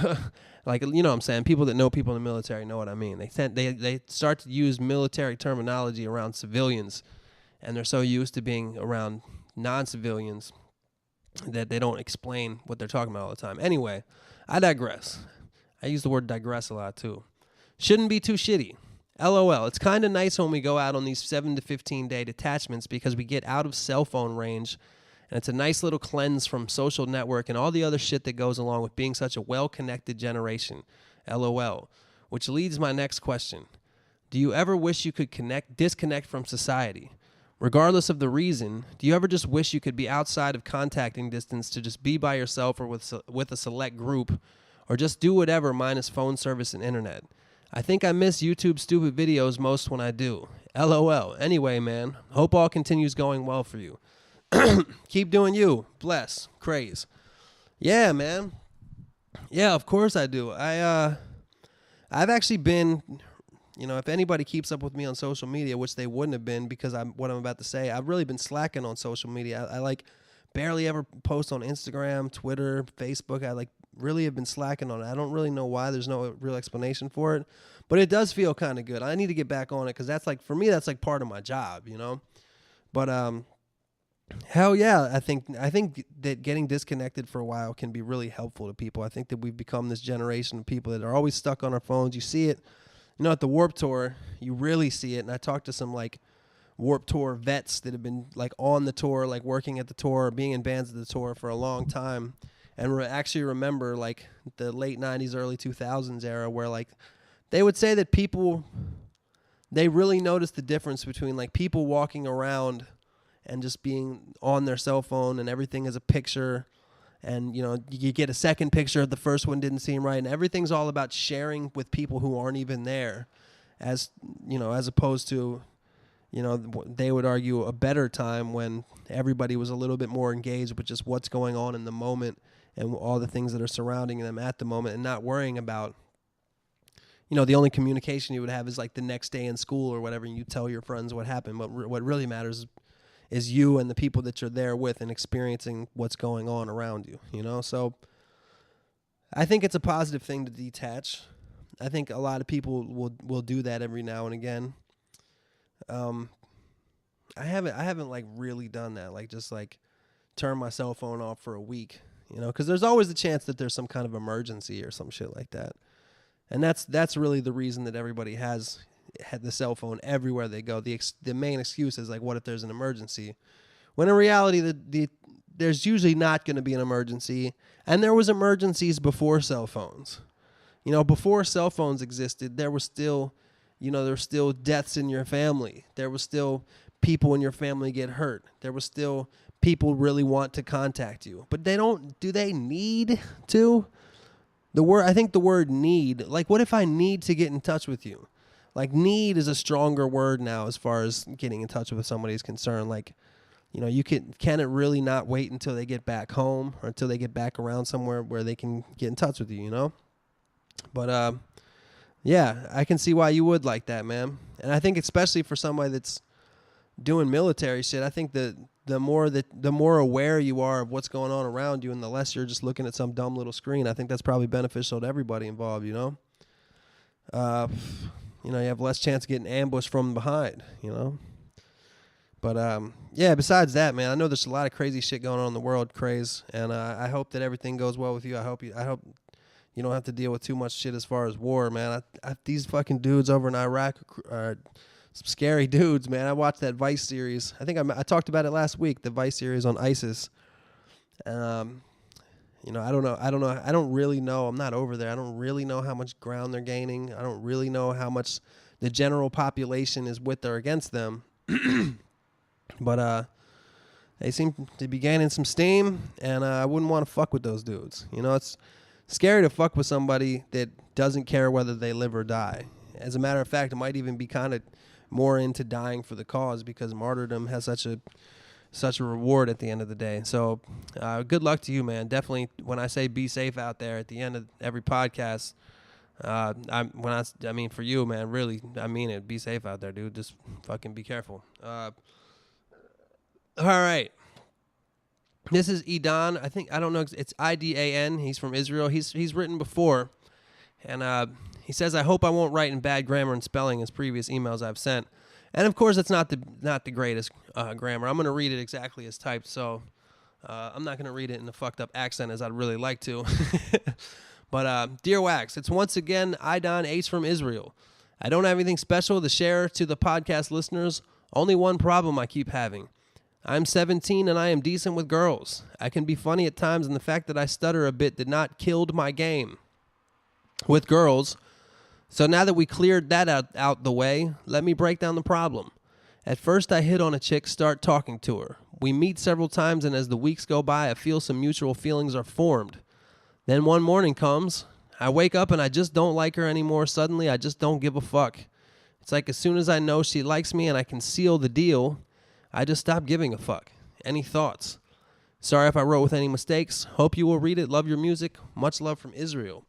Speaker 1: Like, you know what I'm saying? People that know people in the military know what I mean. They start to use military terminology around civilians, and they're so used to being around non-civilians that they don't explain what they're talking about all the time. Anyway, I digress. I use the word digress a lot too. Shouldn't be too shitty. LOL. It's kind of nice when we go out on these 7 to 15 day detachments because we get out of cell phone range, and it's a nice little cleanse from social network and all the other shit that goes along with being such a well-connected generation. LOL. Which leads my next question. Do you ever wish you could disconnect from society? Regardless of the reason, do you ever just wish you could be outside of contacting distance to just be by yourself or with a select group, or just do whatever minus phone service and internet? I think I miss YouTube stupid videos most when I do. LOL. Anyway, man, hope all continues going well for you. Keep doing you. Bless. Craze. Yeah, man. Yeah, of course I do. I've actually been, you know, if anybody keeps up with me on social media, which they wouldn't have been because what I'm about to say, I've really been slacking on social media. I like barely ever post on Instagram, Twitter, Facebook. I like really have been slacking on it. I don't really know why. There's no real explanation for it, but it does feel kind of good. I need to get back on it because that's like, for me, that's like part of my job, you know? But, hell yeah, I think that getting disconnected for a while can be really helpful to people. I think that we've become this generation of people that are always stuck on our phones. You see it, you know, at the Warped Tour, you really see it. And I talked to some like Warped Tour vets that have been like on the tour, like working at the tour, being in bands at the tour for a long time, and actually remember like the late 90s, early 2000s era where like they would say that people, they really noticed the difference between like people walking around and just being on their cell phone and everything is a picture, and you know, you get a second picture if the first one didn't seem right, and everything's all about sharing with people who aren't even there, as you know, as opposed to, you know, they would argue a better time when everybody was a little bit more engaged with just what's going on in the moment and all the things that are surrounding them at the moment, and not worrying about, you know, the only communication you would have is like the next day in school or whatever, and you tell your friends what happened. But what really matters is you and the people that you're there with and experiencing what's going on around you, you know? So I think it's a positive thing to detach. I think a lot of people will do that every now and again. I haven't like really done that, like just like turn my cell phone off for a week, you know, because there's always the chance that there's some kind of emergency or some shit like that. And that's really the reason that everybody had the cell phone everywhere they go. The main excuse is like, what if there's an emergency? When in reality, there's usually not going to be an emergency. And there was emergencies before cell phones. You know, before cell phones existed, there was still, you know, there were still deaths in your family. There was still people in your family get hurt. There was still people really want to contact you. But do they need to? I think the word need, like, what if I need to get in touch with you? Like, need is a stronger word now as far as getting in touch with somebody is concerned. Like, you know, can it really not wait until they get back home or until they get back around somewhere where they can get in touch with you, you know? But, yeah, I can see why you would like that, man. And I think especially for somebody that's doing military shit, I think that the more aware you are of what's going on around you and the less you're just looking at some dumb little screen, I think that's probably beneficial to everybody involved, you know? You know, you have less chance of getting ambushed from behind, you know? But, yeah, besides that, man, I know there's a lot of crazy shit going on in the world, craze, and I hope that everything goes well with you. I hope you don't have to deal with too much shit as far as war, man. These fucking dudes over in Iraq are some scary dudes, man. I watched that Vice series. I think I talked about it last week, the Vice series on ISIS. You know, I don't know. I don't really know. I'm not over there. I don't really know how much ground they're gaining. I don't really know how much the general population is with or against them. But they seem to be gaining some steam, and I wouldn't want to fuck with those dudes. You know, it's scary to fuck with somebody that doesn't care whether they live or die. As a matter of fact, it might even be kind of more into dying for the cause, because martyrdom has such a reward at the end of the day. So good luck to you, man. Definitely, when I say be safe out there at the end of every podcast, I mean for you, man, really, I mean it. Be safe out there, dude. Just fucking be careful. All right. This is Idan. I don't know. It's Idan. He's from Israel. He's written before, and he says, "I hope I won't write in bad grammar and spelling as previous emails I've sent." And of course, it's not the greatest grammar. I'm going to read it exactly as typed, so I'm not going to read it in the fucked up accent as I'd really like to. But dear Wax, it's once again Idan Ace from Israel. I don't have anything special to share to the podcast listeners. Only one problem I keep having. I'm 17 and I am decent with girls. I can be funny at times, and the fact that I stutter a bit did not kill my game with girls. So now that we cleared that out the way, let me break down the problem. At first, I hit on a chick, start talking to her. We meet several times, and as the weeks go by, I feel some mutual feelings are formed. Then one morning comes. I wake up and I just don't like her anymore. Suddenly, I just don't give a fuck. It's like as soon as I know she likes me and I can seal the deal, I just stop giving a fuck. Any thoughts? Sorry if I wrote with any mistakes. Hope you will read it. Love your music. Much love from Israel.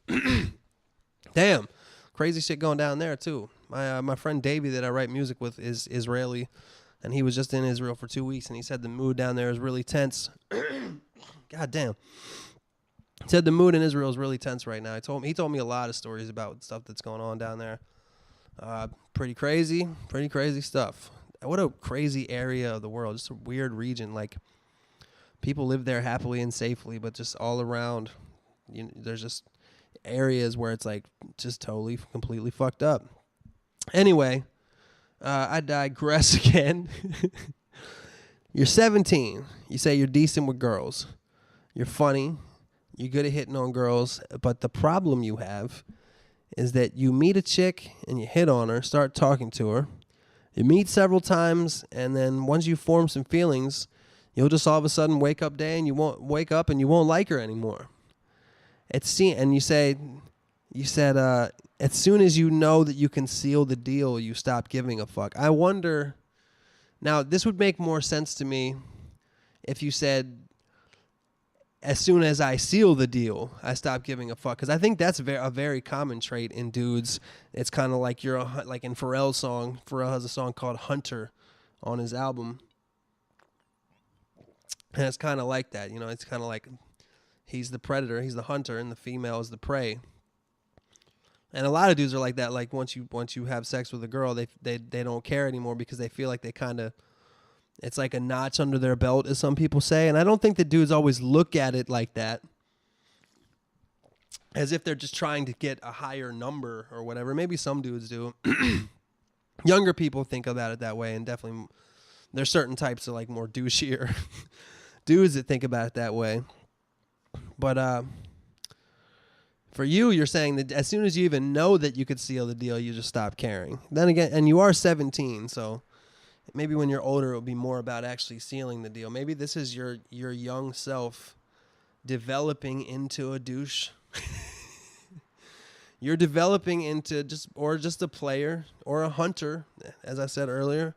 Speaker 1: Damn. Crazy shit going down there, too. My friend Davey that I write music with is Israeli, and he was just in Israel for 2 weeks, and he said the mood down there is really tense. God damn. He said the mood in Israel is really tense right now. He told me a lot of stories about stuff that's going on down there. Pretty crazy stuff. What a crazy area of the world. Just a weird region. Like, people live there happily and safely, but just all around, there's just areas where it's like just totally, completely fucked up. Anyway, I digress again. You're 17. You say you're decent with girls. You're funny. You're good at hitting on girls. But the problem you have is that you meet a chick and you hit on her, start talking to her. You meet several times, and then once you form some feelings, you'll just all of a sudden wake up and you won't like her anymore. And you said as soon as you know that you can seal the deal, you stop giving a fuck. I wonder, now this would make more sense to me if you said, as soon as I seal the deal, I stop giving a fuck. Because I think that's a very common trait in dudes. It's kind of like like in Pharrell's song. Pharrell has a song called Hunter on his album. And it's kind of like that. It's kind of like he's the predator, he's the hunter, and the female is the prey. And a lot of dudes are like that. Like once you have sex with a girl, they don't care anymore because they feel like they kind of, it's like a notch under their belt, as some people say. And I don't think the dudes always look at it like that, as if they're just trying to get a higher number or whatever. Maybe some dudes do. Younger people think about it that way, and definitely there's certain types of like more douchier dudes that think about it that way. But for you, you're saying that as soon as you even know that you could seal the deal, you just stop caring. Then again, and you are 17, so maybe when you're older, it'll be more about actually sealing the deal. Maybe this is your young self developing into a douche. You're developing into just a player or a hunter, as I said earlier.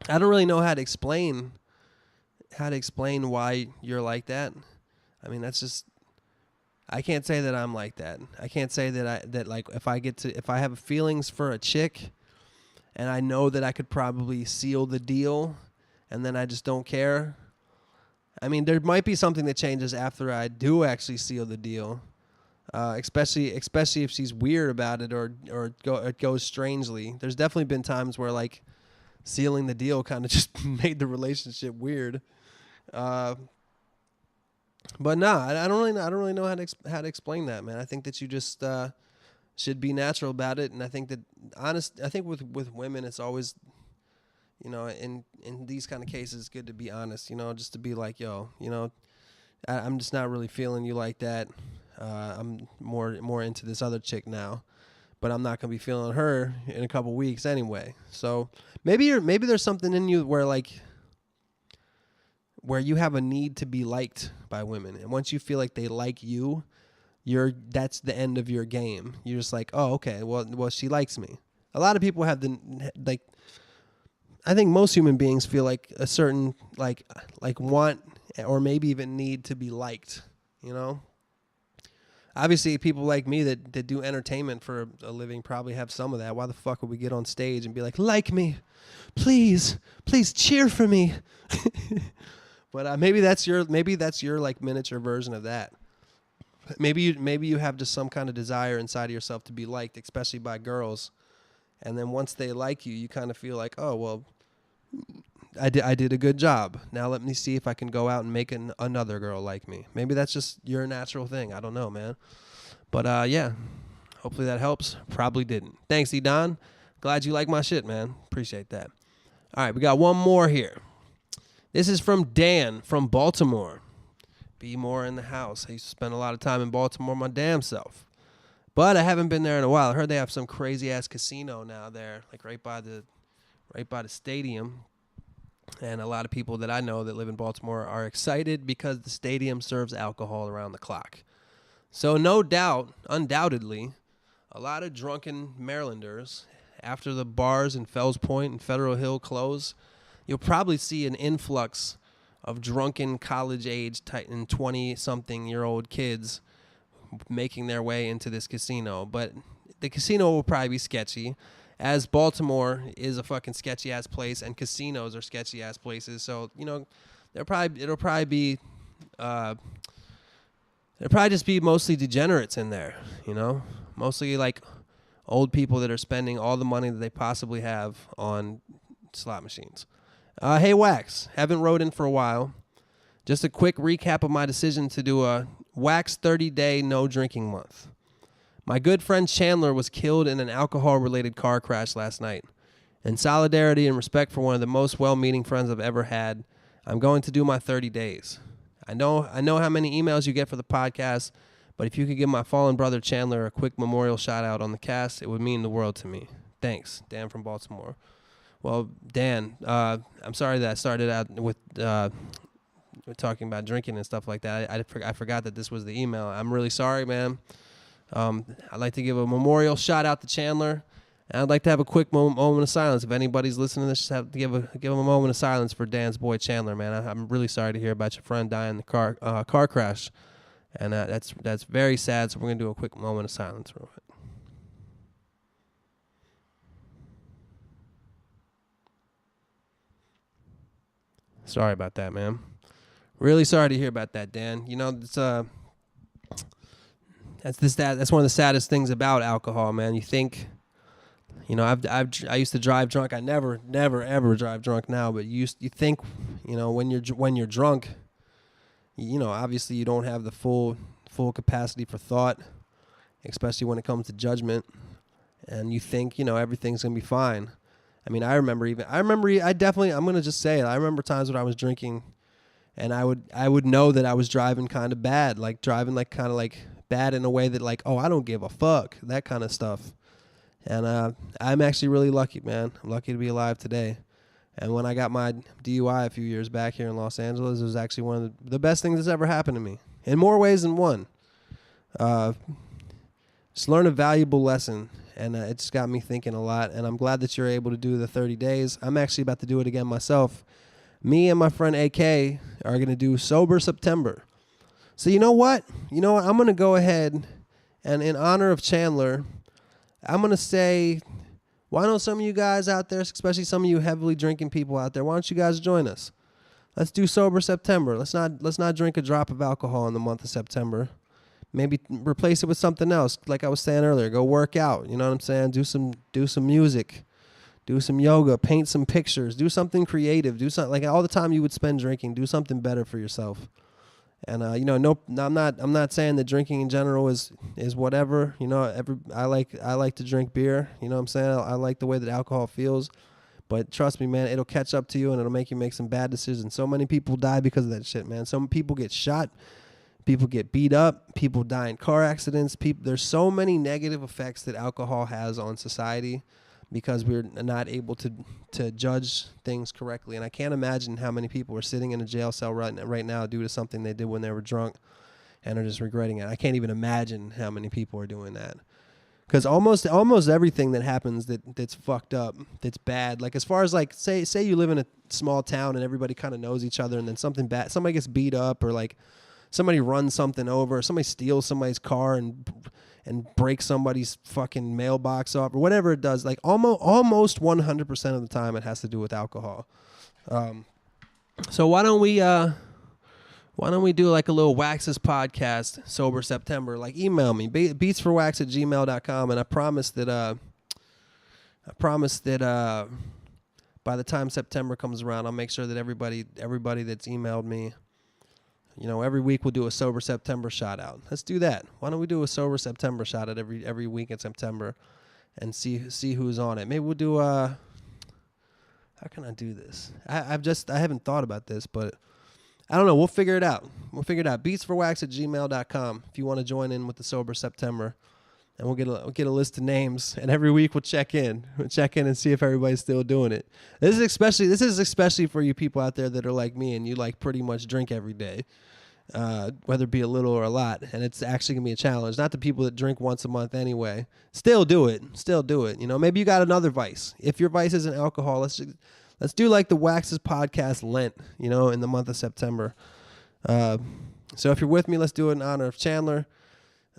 Speaker 1: I don't really know how to explain why you're like that. I mean, that's just, I can't say that I'm like that. I can't say that like if I have feelings for a chick and I know that I could probably seal the deal and then I just don't care. I mean, there might be something that changes after I do actually seal the deal. Especially if she's weird about it or it goes strangely. There's definitely been times where like sealing the deal kind of just made the relationship weird. But no, I don't really know how to explain that, man. I think that you just should be natural about it, and I think that I think with women, it's always, in these kind of cases, it's good to be honest. Just to be like, yo, I'm just not really feeling you like that. I'm more into this other chick now, but I'm not gonna be feeling her in a couple weeks anyway. So maybe there's something in you where you have a need to be liked by women, and once you feel like they like you, that's the end of your game. You're just like, oh, okay, well she likes me. A lot of people have like, I think most human beings feel like a certain, like want or maybe even need to be liked, you know? Obviously, people like me that do entertainment for a living probably have some of that. Why the fuck would we get on stage and be like me, please cheer for me? But maybe that's your like miniature version of that. Maybe you have just some kind of desire inside of yourself to be liked, especially by girls. And then once they like you, you kind of feel like, oh well, I did a good job. Now let me see if I can go out and make another girl like me. Maybe that's just your natural thing. I don't know, man. But yeah, hopefully that helps. Probably didn't. Thanks, Edon. Glad you like my shit, man. Appreciate that. All right, we got one more here. This is from Dan from Baltimore. Be more in the house. I used to spend a lot of time in Baltimore my damn self. But I haven't been there in a while. I heard they have some crazy-ass casino now there, like right by the stadium. And a lot of people that I know that live in Baltimore are excited because the stadium serves alcohol around the clock. So no doubt, undoubtedly, a lot of drunken Marylanders, after the bars in Fells Point and Federal Hill close, you'll probably see an influx of drunken college-age and 20-something-year-old kids making their way into this casino. But the casino will probably be sketchy, as Baltimore is a fucking sketchy-ass place, and casinos are sketchy-ass places. So, you know, it'll probably just be mostly degenerates in there, you know? Mostly, like, old people that are spending all the money that they possibly have on slot machines. Hey, Wax, haven't wrote in for a while. Just a quick recap of my decision to do a Wax 30-day no-drinking month. My good friend Chandler was killed in an alcohol-related car crash last night. In solidarity and respect for one of the most well-meaning friends I've ever had, I'm going to do my 30 days. I know how many emails you get for the podcast, but if you could give my fallen brother Chandler a quick memorial shout-out on the cast, it would mean the world to me. Thanks, Dan from Baltimore. Well, Dan, I'm sorry that I started out with talking about drinking and stuff like that. I forgot that this was the email. I'm really sorry, man. I'd like to give a memorial shout out to Chandler, and I'd like to have a quick moment of silence. If anybody's listening to this, just have to give him a moment of silence for Dan's boy Chandler, man. I'm really sorry to hear about your friend dying in the car crash, and that's very sad. So we're gonna do a quick moment of silence real quick. Sorry about that, man. Really sorry to hear about that, Dan. You know, it's that's one of the saddest things about alcohol, man. You think, you know, I used to drive drunk. I never ever drive drunk now, but you think, you know, when you're drunk, you know, obviously you don't have the full capacity for thought, especially when it comes to judgment, and you think, you know, everything's gonna be fine. I mean, I'm gonna just say it. I remember times when I was drinking, and I would know that I was driving kind of bad, like driving like kind of like bad in a way that like, oh, I don't give a fuck, that kind of stuff. And I'm actually really lucky, man. I'm lucky to be alive today. And when I got my DUI a few years back here in Los Angeles, it was actually one of the best things that's ever happened to me, in more ways than one. Just learned a valuable lesson, and it just got me thinking a lot. And I'm glad that you're able to do the 30 days. I'm actually about to do it again myself. Me and my friend AK are going to do Sober September. So you know what? I'm going to go ahead, and in honor of Chandler, I'm going to say, why don't some of you guys out there, especially some of you heavily drinking people out there, why don't you guys join us? Let's do Sober September. Let's not drink a drop of alcohol in the month of September. Maybe replace it with something else. Like I was saying earlier, go work out. You know what I'm saying? Do some music. Do some yoga, paint some pictures, do something creative, do something like all the time you would spend drinking, do something better for yourself. And I'm not saying that drinking in general is whatever. You know, I like to drink beer. You know what I'm saying? I like the way that alcohol feels. But trust me, man, it'll catch up to you and it'll make you make some bad decisions. So many people die because of that shit, man. Some people get shot, people get beat up, people die in car accidents. There's so many negative effects that alcohol has on society, because we're not able to judge things correctly. And I can't imagine how many people are sitting in a jail cell right now due to something they did when they were drunk and are just regretting it. I can't even imagine how many people are doing that. Because almost everything that happens that's fucked up, that's bad. Like as far as like say you live in a small town and everybody kind of knows each other, and then something bad, somebody gets beat up, or like somebody runs something over, or somebody steals somebody's car and breaks somebody's fucking mailbox off, or whatever it does. Like almost 100% of the time, it has to do with alcohol. So why don't we do like a little Waxes podcast, Sober September? Like email me, beatsforwax@gmail.com, and I promise that by the time September comes around, I'll make sure that everybody that's emailed me, every week we'll do a Sober September shout out. Let's do that. Why don't we do a Sober September shout out every week in September, and see who's on it? Maybe we'll do how can I do this? I haven't thought about this, but I don't know. We'll figure it out. Beatsforwax@gmail.com if you want to join in with the Sober September, and we'll get a list of names, and every week we'll check in and see if everybody's still doing it. This is especially for you people out there that are like me and you like pretty much drink every day, whether it be a little or a lot, and it's actually gonna be a challenge. Not the people that drink once a month anyway. Still do it. Maybe you got another vice. If your vice isn't alcohol, let's do like the Waxes podcast Lent, in the month of September. So if you're with me, let's do it in honor of Chandler.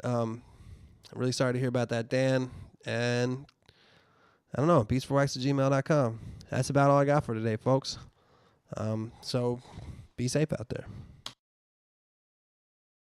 Speaker 1: I'm really sorry to hear about that, Dan. And I don't know, beatsforwax@gmail.com. That's about all I got for today, folks. So be safe out there.